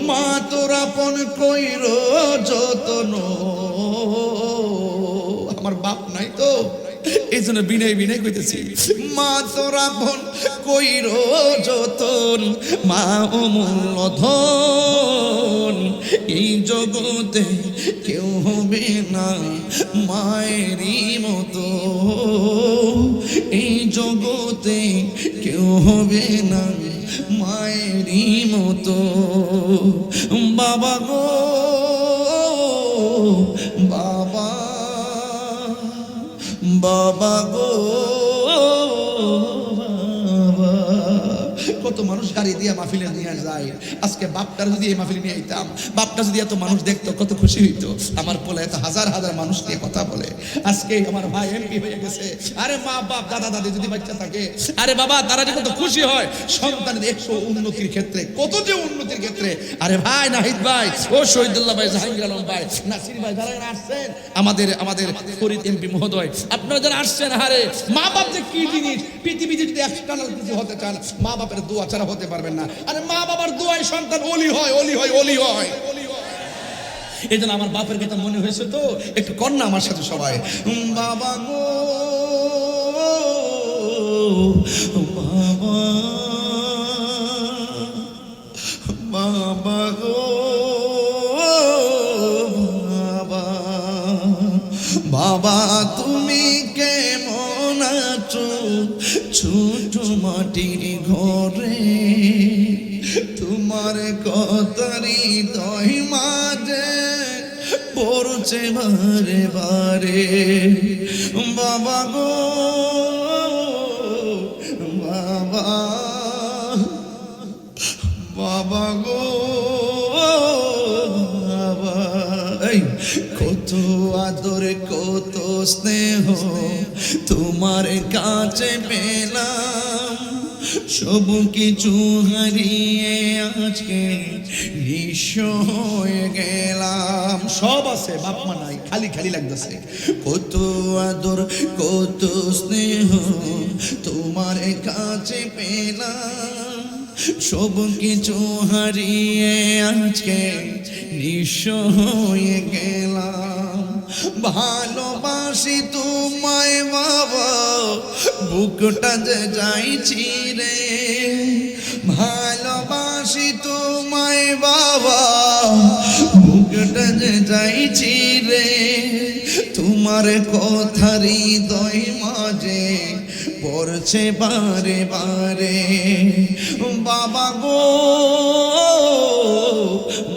মা তোর আপন কইর যতন, আমার বাপ নাই তো এই জন্য বিনয় বিনয় কইতেছি, মা তোর আপন কইর যতন, মা অমূল্য ধন। এই জগতে কেউ হবে না মায়েরই মতো, এই জগতে কেউ হবে না মায়েরই মতো। বাবা গো বাবা, বাবা গো বাবা। কত মানুষ গাড়ি দিয়ে মাহফিলে নিয়ে যায়। আজকে বাপটার যদি এই মাহফিলে নিয়ে আইতাম, বাপটা যদি এত মানুষ দেখতো কত খুশি হইতো। আমার পোলা এত হাজার হাজার মানুষ নিয়ে কথা বলে। আজকে আমার ভাই এমপি হয়ে গেছে, আরে মা বাপ দাদা দাদি যদি বাচ্চা থাকে, আরে বাবা তারা যে কত খুশি হয় সন্তানের 100 উন্নতির ক্ষেত্রে, কত যে উন্নতির ক্ষেত্রে। আরে ভাই নাহিদ ভাই, ও শহীদুল্লাহ ভাই, জাহাঙ্গীর আলম ভাই, নাসির ভাই, যারা আসছেন, আমাদের ফরিদ এমপি মহোদয়, আপনারা যারা আসছেন, আরে মা বাপ যে কি জিনিস, পৃথিবীতে যদি এক্সটার্নাল কিছু হতে চান মা বাপের দোয়া ছাড়া হতে পারবেন না। আরে মা বাবার দোয়ায় সন্তান ওলি হয়, ওলি হয়, ওলি হয়। এই জন্য আমার বাপের কথা মনে হয়েছে তো একটু কন্যা আমার সাথে সবাই, বাবা গো বাবা, বাবা গো বাবা, বাবা তুমি কেমন আছো ছোট মাটির ঘরে, তোমার তোমার কথারি হৃদয় মাঝে পড়ছে বারে বারে বাবা গো বাবা বাবা গো বাবা কত আদর কত স্নেহ তোমার কাছে পেলাম সব কিছু হারিয়ে আজকে নিঃস্ব হয়ে গেলাম সব আছে বাপ মা নাই খালি খালি লাগতেছে কত আদর কত স্নেহ তোমার কাছে পেলাম সব কিছু হারিয়ে আজকে নিঃস্ব হয়ে গেলাম ভালোবাসি তোমায় বাবা বুকটা যে যাইছি রে ভালোবাসি তোমায় বাবা বুকটা যে যাইছি রে তোমার কথার হৃদয় মাঝে পড়ছে বারে বারে বাবা গো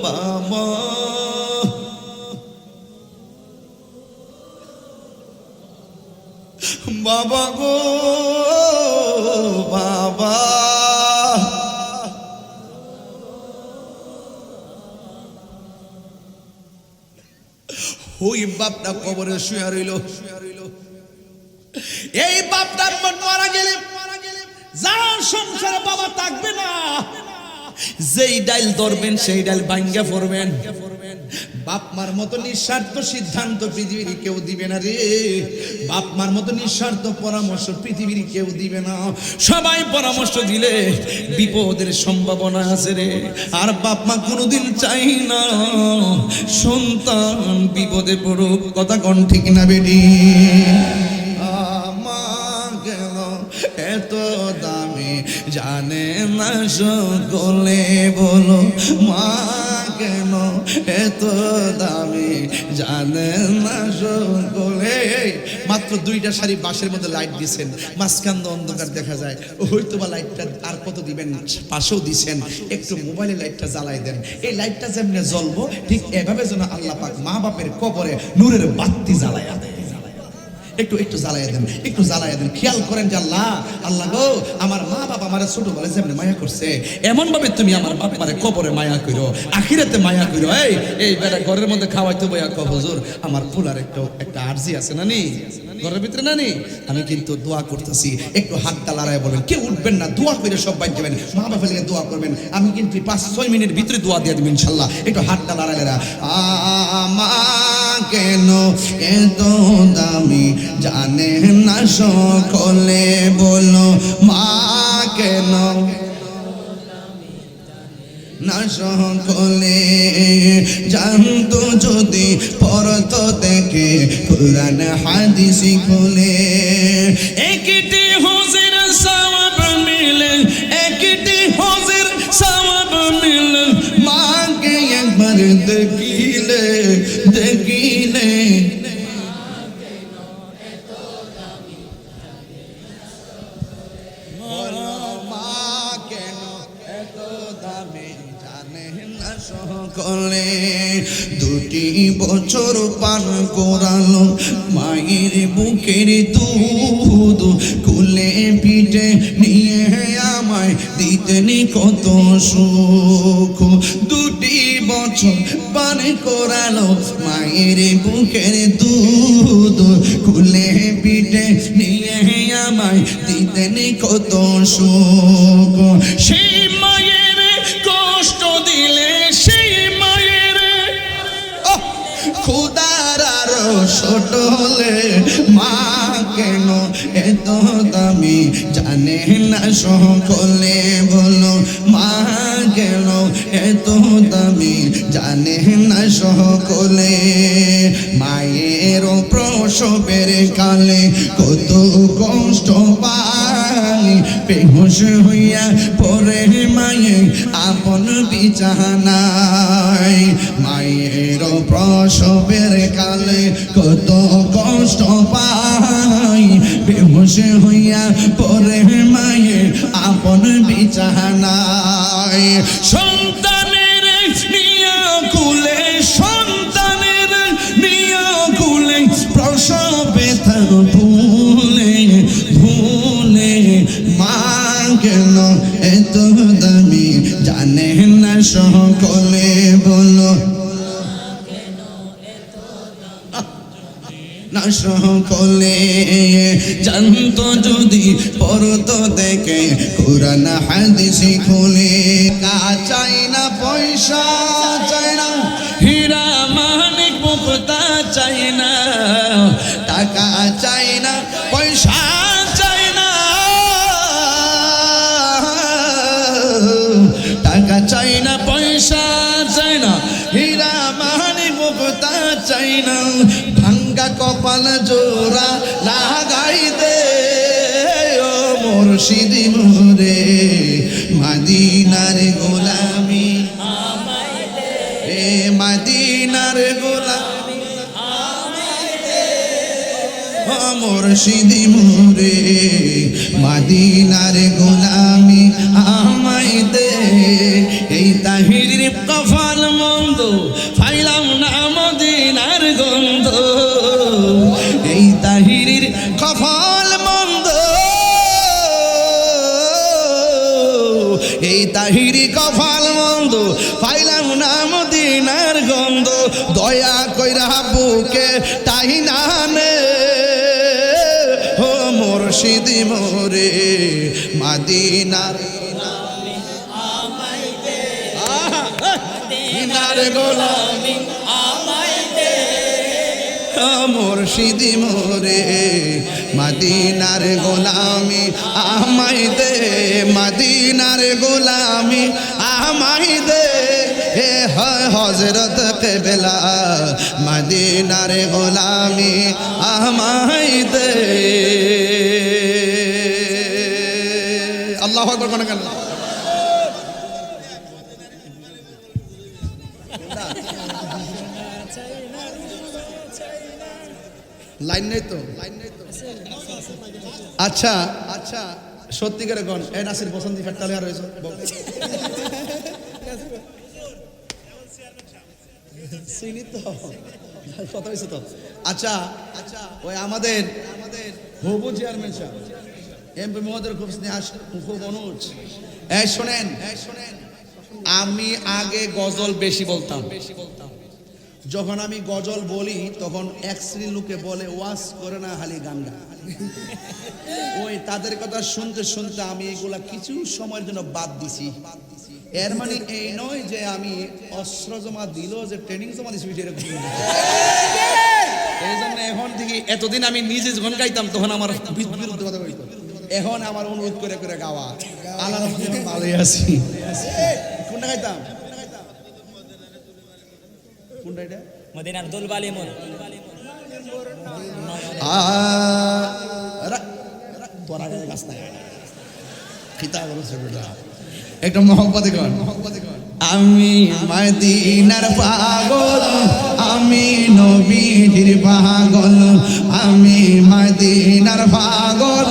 বাবা বাবা গো বাবা ওই বাপটা কবরে শুয়ে রইল এই বাপটার মন মারা গেলে যার সংসারে বাবা থাকবে না যেই ডাইল ধরবেন সেই ডাইল ভাঙ্গা পড়বেন বাপ মার মতো নিঃস্বার্থ সিদ্ধান্ত পৃথিবীর কেউ দিবে না রে বাপ মার মতো নিঃস্বার্থ পরামর্শ পৃথিবীর কেউ দিবে না সবাই পরামর্শ দিলে বিপদের সম্ভাবনা আছে রে আর বাপ মা কোনোদিন চাই না সন্তান বিপদে পড়ুক কথা কোন ঠিক না বেটি এত দামি জানে না সকলে বলো মা কেন এত দামি জানে না সকলে মাত্র দুইটা শাড়ি বাঁশের মধ্যে লাইট দিছেন মাঝখান অন্ধকার দেখা যায় হয়তো বা লাইটটা আর কত দিবেন পাশেও দিছেন একটু মোবাইলে লাইটটা জ্বালাই দেন এই লাইটটা যেমনি জ্বলবো ঠিক এভাবে যেন আল্লাহ পাক মা বাপের কবরে নূরের বাতি জ্বালায়া দেয় একটু একটু জ্বালাইয়া দেন একটু জ্বালাইয়া দেন খেয়াল করেন যে আল্লাহ আল্লাহ গো আমার মা বাবা আমার ছোটবেলায় যেমন মায়া করছে এমন ভাবে তুমি আমার বাপারে কবরে মায়া করো আখিরাতে মায়া করো এই বেটা ঘরের মধ্যে খাওয়াইতে বইয়া কো হুজুর আমার ফুলার একটা আরজি আছে নানি ঘরের ভিতরে নানি আমি কিন্তু দোয়া করতেছি একটু হাতটা লড়াই বলেন কেউ উঠবেন না দোয়া করে সব বাইর যাবেন মা বাবা লিগে দোয়া করবেন আমি কিন্তু 5-6 মিনিট ভিতরে দোয়া দিয়ে দেব ইনশাআল্লাহ একটু হাতটা লড়াইলেরা মা কেন এত দামি জানে না সকলে বলো মা কেন না সকলে জানতো যদি পড়তো দেখে কুরআন হাদিস খুলে একটি হজের সওয়াব মিলে একটি হজের সওয়াব মিলে মাকে একবার দেখিলে দেখিলে সকলে 2 বছর পান করালো মায়ের বুকের দুধ কুলে পিঠে নিয়ে আমায় দিতেন কত সুখ 2 বছর পান করালো মায়ের বুকের দুধ কুলে পিঠে নিয়ে আমায় দিতেন কত সুখ সেই মায়ের কষ্ট দিলে সেই মায়ের খুদার আরো ছোটলে মা কেন এত দামি জানে না সকলে বলো মা কেন এত দামি জানে না সকলে মায়ের প্রসবের কালে কত কষ্ট পাই বেহুশ হইয়া পরে মায়ে আপন বিছানায় মায়ের প্রসবের কালে কত কষ্ট পাই বেহুশ হইয়া পরে মায়ে আপন বিছানায় সন্তান সকলে বলো না সকলে জানতো যদি পড়তো দেখে কোরআন হাদিস খুলে চাই না পয়সা চাই না হীরা মানিক মুক্তা চাই না টাকা চাই না পয়সা চাই না টাকা চাই না পয়সা চাই না হীরা মানিক মুক্তা চাই না ভাঙ্গা কপাল জোড়া লাগাই দে ও মুর্শিদি মোরে মদিনার গোলামি আমায় দে এ মদিনার গোলামি আমায় দে ও মুর্শিদি মোরে মদিনার গোলামি আমায় দে এই তাহিরির কপাল মন্দ ফাইলাম না মদিনার গন্ধ এই তাহিরির কপাল মন্দ এই তাহিরি কপাল মন্দ পাইলাম না মদিনার গন্ধ দয়া কইরা বুকে তাই না নে ও মুর্শিদি মোরে মদিনার মদিনার গোলামি আমায় দে মুর্শিদি মোরে মদিনার গোলামি আমায় দে মদিনার গোলামি আমায় দে হে হযরত কেবলা মদিনার গোলামি আমায় দে আল্লাহু আকবার কোন কেন লাইন নেই তো আচ্ছা আচ্ছা সত্যিকারে কোন এ নাসির বসন্তি ফেট্টালে আর হয়েছে চিনি তো কথা হয়েছে তো আচ্ছা আচ্ছা ওই আমাদের হবু চেয়ারম্যান সাহেব এমপি মহোদয়ের খুব স্নেহ খুব অনুজ এই শোনেন আমি আগে গজল বেশি বলতাম যখন আমি গজল বলি তখন এক শ্রেণীর লোকে বলে ওয়াজ করে না খালি গান গা ওই তাদের কথা শুনতে শুনতে আমি এগুলা কিছু সময়ের জন্য বাদ দিছি এর মানে এই নয় যে আমি অস্ত্র জমা দিল যে ট্রেনিং জমা দিছি এরকম এই জন্য এখন থেকে এতদিন আমি নিজে যখন গাইতাম তখন আমার বিরুদ্ধে কথা বলতো এখন আমার অনুরোধ করে করে গাওয়া আল্লাহর রহমতে আমি ভালোই আছি কোনটা গাইতাম কোনটা এটা মদিনার দুলবালি মোর তোরা গাছ না খিতাব একটা মহব্বতে কর আমি মদিনার পাগল আমি নবীর পাগল আমি মদিনার পাগল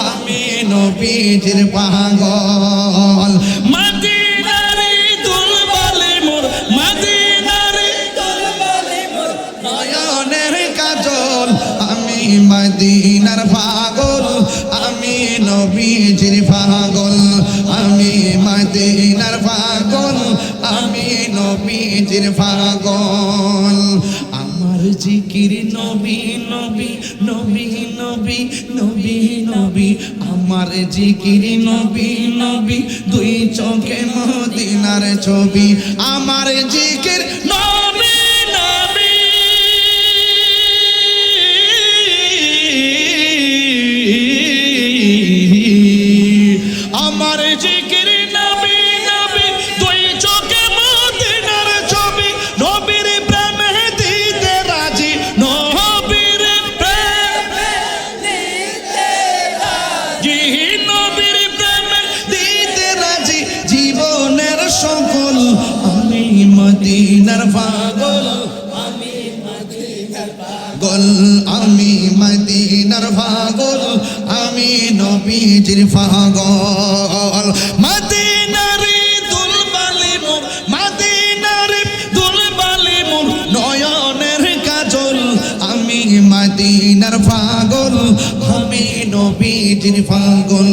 আমি নবীর পাগল মদিনার দুলবালি মোর মদিনার দুলবালি মোর নয়নের কাজল আমি মদিনার পাগল আমি নবীর পাগল আমি মদিনার পাগল আমি নবীর পাগল আমার জিকির নবী নবী নবী নবী নবী নবী আমার জিকির নবী নবী দুই চোখে মদিনার ছবি আমার জিকির নবী নবী আমার জিকির নবী নবী দুই চোখে মদিনার ছবি নবীর প্রেমে দিতে রাজি নবীর প্রেমে দিতে রাজি নবীর প্রেমে দিতে রাজি জীবনের সকল আমি মদিনার পাগল আমি মদিনার পাগল আমি মদিনার পাগল আমি নবীজির পাগল মদিনার দুলবালি মোর মদিনার দুলবালি মোর নয়নের কাজল আমি মদিনার পাগল আমি নবীজির পাগল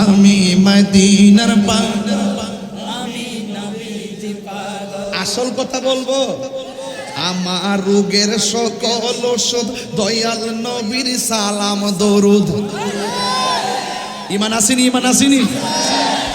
আমি মদিনার পাগল আমি নবীজির আসল কথা বলবো, আমার রোগের সকল ওষুধ দয়াল নবীর সালাম দরুদ। ইমান আসেনি, ইমান আসেনি।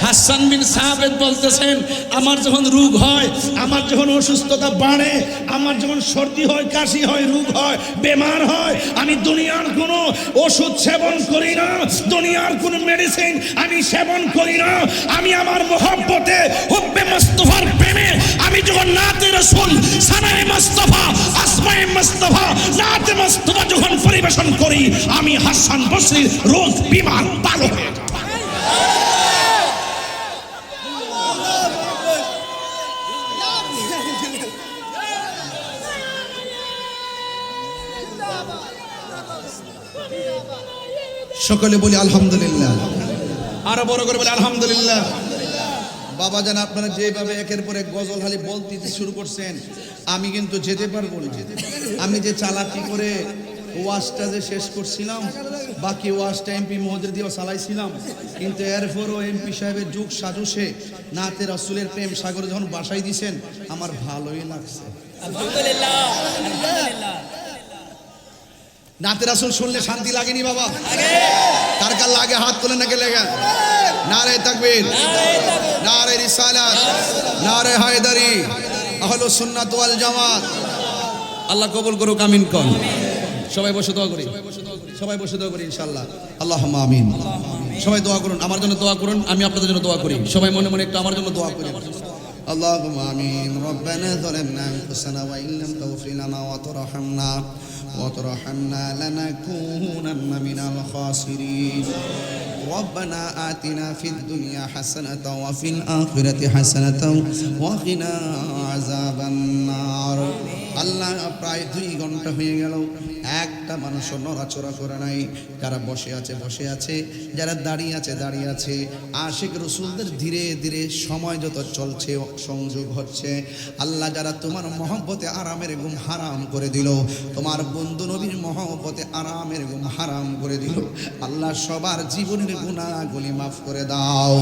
হাসান বিন সাবিত বলতেছেন, আমার যখন রোগ হয়, আমার যখন অসুস্থতা বাড়ে, আমার যখন সর্দি হয়, কাশি হয়, রোগ হয়, বেমার হয়, আমি দুনিয়ার কোনো ওষুধ সেবন করি না, দুনিয়ার কোনো মেডিসিন আমি সেবন করি না। আমি আমার মোহাব্বতে হুব্বে মুস্তাফার প্রেমে আমি যখন নাতে রাসূল সানায়ে মুস্তাফা আসমায়ে মুস্তাফা নাতে মুস্তাফা যখন পরিবেশন করি, আমি হাসান বসরির রোগ বিমার ভালো হয়ে যায়। সকলে বলি আলহামদুলিল্লাহ, আরো বড় করে বলি আলহামদুলিল্লাহ। বাবা জান, আপনারা যেভাবে একের পর এক গজল খালি বলতে শুরু করছেন, আমি কিন্তু যেতে পারবো না। আমি যে চালাকি করে ওয়াজটা যে শেষ করছিলাম, বাকি ওয়াজটা এমপি মহোদয় দিয়ে চালাইছিলাম, কিন্তু এরপরও এমপি সাহেবের যুগ সাজুসে নাতে রাসূলের প্রেম সাগরে যখন বাসাই দিছেন, আমার ভালোই লাগছে। আলহামদুলিল্লাহ, আলহামদুলিল্লাহ। নাতে রাসূল শুনলে শান্তি লাগেনি বাবা? কার কার লাগে হাত তুলে নাকি লেগে? নারে তাকবীর, নারে রিসালাত, নারে হায়দারি, আহলুস সুন্নাত ওয়াল জামাত। আল্লাহ কবুল করুক, আমিন কোন। সবাই বসে দোয়া করি, সবাই বসে দোয়া করি ইনশাআল্লাহ। আল্লাহুম্মা আমিন। সবাই দোয়া করুন, আমার জন্য দোয়া করুন, আমি আপনাদের জন্য দোয়া করি। সবাই মনে মনে একটু আমার জন্য দোয়া করি। اللهم آمين. ربنا ظلمنا أنفسنا وإن لم تغفر لنا وترحمنا لنكونن من الخاسرين. ربنا آتنا في الدنيا حسنة وفي الآخرة حسنة وقنا عذاب النار. আল্লাহ, প্রায় 2 ঘন্টা হয়ে গেল, একটা মানুষ নড়াচড়া করে নাই। যারা বসে আছে বসে আছে, যারা দাঁড়িয়ে আছে দাঁড়িয়ে আছে। আশিক রাসূলদের ধীরে ধীরে সময় যত চলছে সংযোগ হচ্ছে। আল্লাহ, যারা তোমার মহব্বতে আরামের ঘুম হারাম করে দিল, তোমার বন্ধু নবীর মহব্বতে আরামের ঘুম হারাম করে দিল, আল্লাহ সবার জীবনের গুনাহগুলি মাফ করে দাও।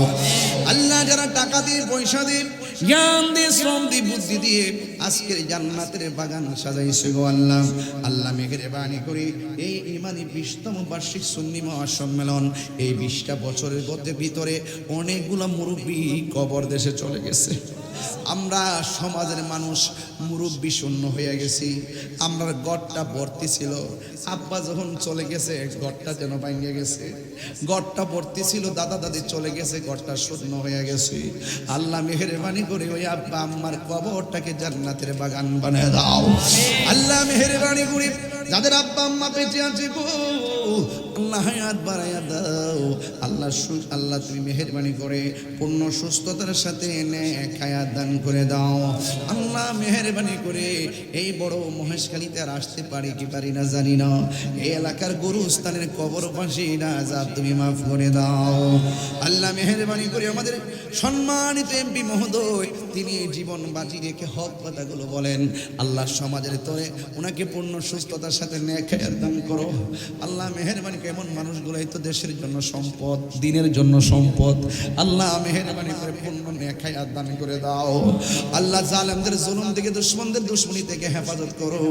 আল্লাহ, যারা টাকা দিয়ে, পয়সা দিয়ে, জ্ঞান দিয়ে, শ্রম দিয়ে, বুদ্ধি দিয়ে আজকের জান্নাতের বাগান সাজাইছে গো আল্লাহ, আল্লাহ মেহেরবানি করে এই ইমানি 20তম বার্ষিক সুন্নি মহাসম্মেলন, এই 20টা বছরের ভিতরে অনেকগুলো মুরব্বী কবর দেশে চলে গেছে। আমরা সমাজের মানুষ মুরব্বী শূন্য হয়ে গেছি। আমরা গড়টা ভর্তি ছিল, আব্বা যখন চলে গেছে গড়টা যেন ভাঙে গেছে। গড়টা ভর্তি ছিল, দাদা দাদি চলে গেছে, গড়টা শূন্য হয়ে গেছে। আল্লাহ মেহেরবানি করে ওই আব্বা আম্মার কবরটাকে জান্নাতের বাগান বানিয়ে দাও। আল্লাহ মেহেরবানি করে যাদের আব্বা আম্মা বেঁচে আছে গো আল্লাহ হায়াত বাড়াইয়া দাও। আল্লাহ তুমি মেহেরবানি করে পূর্ণ সুস্থতার সাথে নেক হায়াত দান করে দাও। আল্লাহ মেহেরবানি করে এই বড় মহেশখালীতে আর আসতে পারি কি পারি না জানি না, এই এলাকার গুরুস্থানের কবর পাশে না আযাব তুমি মাফ করে দাও। আল্লাহ মেহেরবানি করে আমাদের সম্মানিত এমপি মহোদয়, তিনি জীবন বাজি রেখে হক কথাগুলো বলেন। আল্লাহ সমাজের তরে ওনাকে পূর্ণ সুস্থতার সাথে নেক হায়াত দান করো। আল্লাহ মেহেরবানি করে এমন মানুষগুলোই তো দেশের জন্য সম্পদ, দিনের জন্য সম্পদ। আল্লাহ মেহেরবানি করে পূর্ণ নেক হায়াত দান করে দাও। আল্লাহ জালেমদের জুলুম থেকে, দুশমনদের দুশমনি থেকে হেফাজত করো।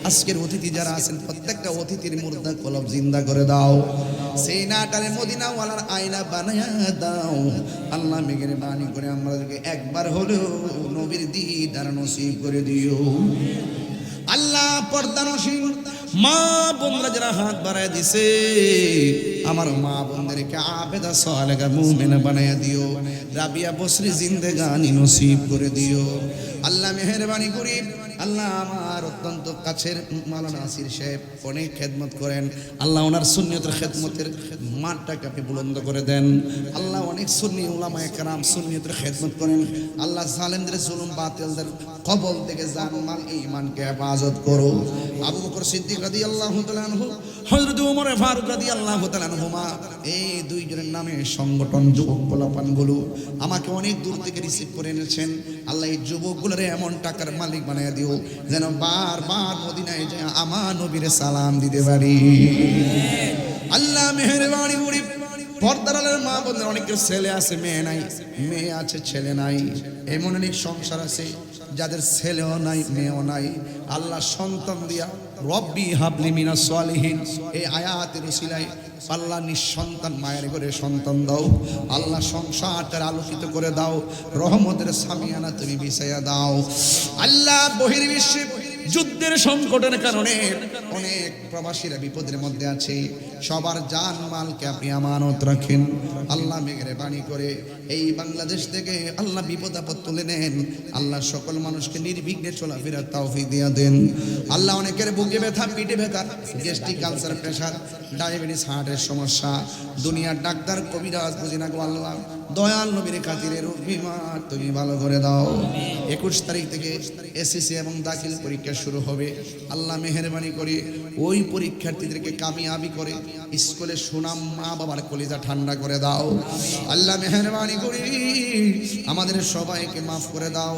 আজকের অতিথি যারা আছেন প্রত্যেকটা অতিথির মুর্দা কলব জিন্দা করে দাও। সেই নাটারে মদিনা ওয়ালার আয়না বানায়া দাও। আল্লাহ মেহেরবানি করে আমাদেরকে একবার হলেও নবীর দিদার নসিব করে দিও। আল্লাহ পর্দানসীন মা বোনরা যারা হাত বাড়ায় দিছে, আমার মা বোনদেরকে আবেদা সালেহা মুমিনা বানায়া দিও। রাবিয়া বসরি জিন্দেগানি নসিব করে দিও। আল্লাহ মেহেরবানি করে আল্লাহ আমার অত্যন্ত কাছের মাওলানা নাসির সাহেব অনেক খেদমত করেন। আল্লাহ ওনার সুন্নিয়তের খেদমতের মানটাকে আপনি বুলন্দ করে দেন। আল্লাহ অনেক সুন্নি উলামায়ে কেরাম সুন্নিয়তের খেদমত করেন। আল্লাহ জালেমদের জুলুম বাতিলদের কবল থেকে জানমাল ঈমানকে হেফাজত করো। আবু বকর সিদ্দিক রাদিয়াল্লাহু তাআলা আনহু, হযরত ওমর ফারুক রাদিয়াল্লাহু তাআলা আনহুমা, এই দুইজনের নামে সংগঠন যুবক পোলাপানগুলো আমাকে অনেক দূর থেকে রিসিভ করে এনেছেন। আল্লাহ এই যুবকগুলোর এমন টাকার মালিক বানায় দিও যেন বারবার মদিনায় যায় আমার নবীর সালাম দিতে পারি। আল্লাহ মেহেরবানি করে পর্দারের মা বোনদের অনেকের ছেলে আছে মেয়ে নাই, মেয়ে আছে ছেলে নাই। এমন অনেক সংসার আছে যাদের ছেলেও নাই মেয়েও নাই। আল্লাহ সন্তান দিয়া রব্বি হাবলি মিনাস সালিহিন এই আয়াতের উসিলায় আল্লাহ নিঃসন্তান মায়ের ঘরে সন্তান দাও। আল্লাহ সংসারটার আলোকিত করে দাও, রহমতের সামিয়ানা তুমি বিছাইয়া দাও। আল্লাহ বহির্বিশ্বে যুদ্ধের সংকটের কারণে অনেক প্রবাসীরা বিপদের মধ্যে আছে, সবার জান মালকে আপনি আমানত রাখেন। আল্লাহ মেহেরবানি করে এই বাংলাদেশ থেকে আল্লাহ বিপদ আপদ তুলে নেন। আল্লাহ সকল মানুষকে নির্বিঘ্নে চলাফেরার তৌফিক দিয়ে দেন। আল্লাহ অনেকের বুকে ব্যথা, পিঠে ব্যথা, গ্যাস্ট্রিক, আলসার, প্রেশার, ডায়াবেটিস, হার্টের সমস্যা, দুনিয়ার ডাক্তার কবিরাজ বুঝি না গো আল্লাহ, দয়াল নবীর খাতিরে রোগ বিমার তুমি ভালো করে দাও। 21 তারিখ থেকে এসএসসি এবং দাখিল পরীক্ষা শুরু হবে। আল্লাহ মেহেরবানি করে ওই পরীক্ষার্থীদেরকে কামিয়াবি করে স্কুলে সুনাম মা বাবার কলিজা ঠান্ডা করে দাও। আল্লাহ মেহেরবানি করে আমাদের সবাইকে মাফ করে দাও।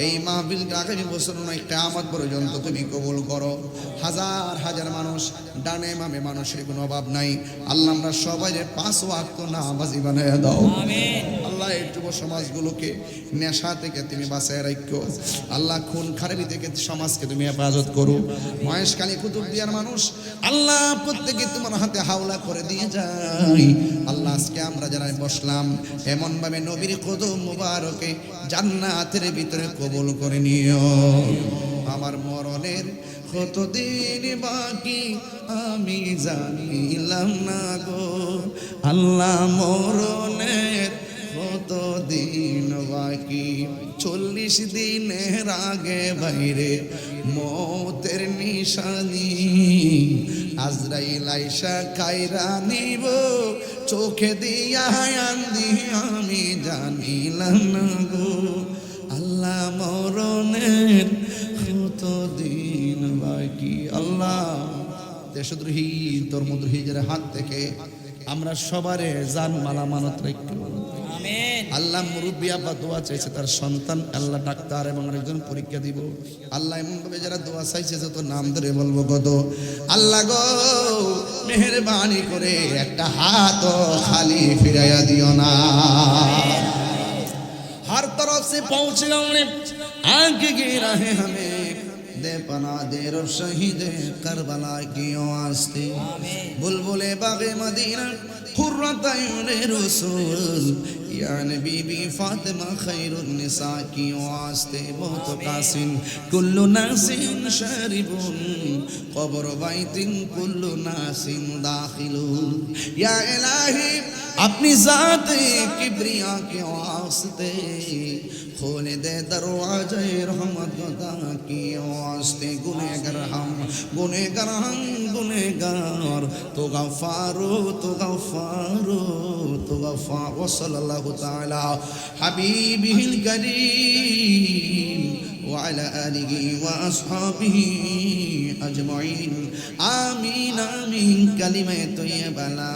এই মাহফিলটা আগামী বছর নয় কিয়ামত পর্যন্ত তুমি কবুল করো। হাজার হাজার মানুষ, ডানে মামে মানুষের কোনো অভাব নাই। আল্লাহ আমরা সবাই 5 ওয়াক্ত নামাজি বানায় দাও। আল্লাহ এই যুব সমাজগুলোকে নেশা থেকে তুমি বাঁচায় রাখো। আল্লাহ খুন খারাপি থেকে সমাজকে তুমি হেফাজত করো। মহেশখালী কুতুবদিয়ার মানুষ আল্লাহ প্রত্যেকে তোমার হাতে হাওলা করে দিয়ে যাই। আল্লাহ আজকে আমরা যারা বসলাম এমন ভাবে নবীর কদম মুবারকে জান্নাতের ভিতরে কবুল করে নিও। আমার মরণের কতদিন বাকি আমি জানিলাম না গো আল্লাহ, মরণের কতদিন বাকি 40 দিনের আগে বাইরে মতের নিশানি আজরাইল আইসা কায়রা নিব চোখে দিয়া আন্দি আমি জানিলাম না গো আল্লাহ, মরণের কতদিন বাকি। আল্লাহ দেশদ্রোহী ধর্মদ্রোহী যারা হাত থেকে আমরা সবারে জান মালা মানত রাখবো। আল্লাহ মুরব্বী আব্বা দোয়া চাইছে তার সন্তান আল্লাহ ডাক্তার এবং আরেকজন পরীক্ষা দিব। আল্লাহ এমন ভাবে যারা দোয়া চাইছে যত নাম ধরে বলবো কত। আল্লাহ গো মেহেরবানি করে একটা হাত খালি ফিরাইয়া দিও না। हर तरफ से पहुंचेगा उन्हें आगे गिरा है हमें दे पना दे रो शहीद करबला की वास्ते बुलबुले बागे मदीना खुर्रत आयुने रसूल या नबी बी फातिमा खैरुन निसा की वास्ते बहुत कासिन कुल्लु नासिन शरीबुन कब्र बैतिन कुल्लु नासिन दाखिलुन या इलाही अपनी जात किबरिया के वास्ते खोले दे दरवाजे रहमत खुदा की वास्ते गुनहगार हम गुनहगार तो गफ्फारो व सल्लल्लाहु ताला हबीबिल करीम व अला आलिहि व अस्हाबिहि अजमाइन आमीन आमीन कलिमा तय्यबा ला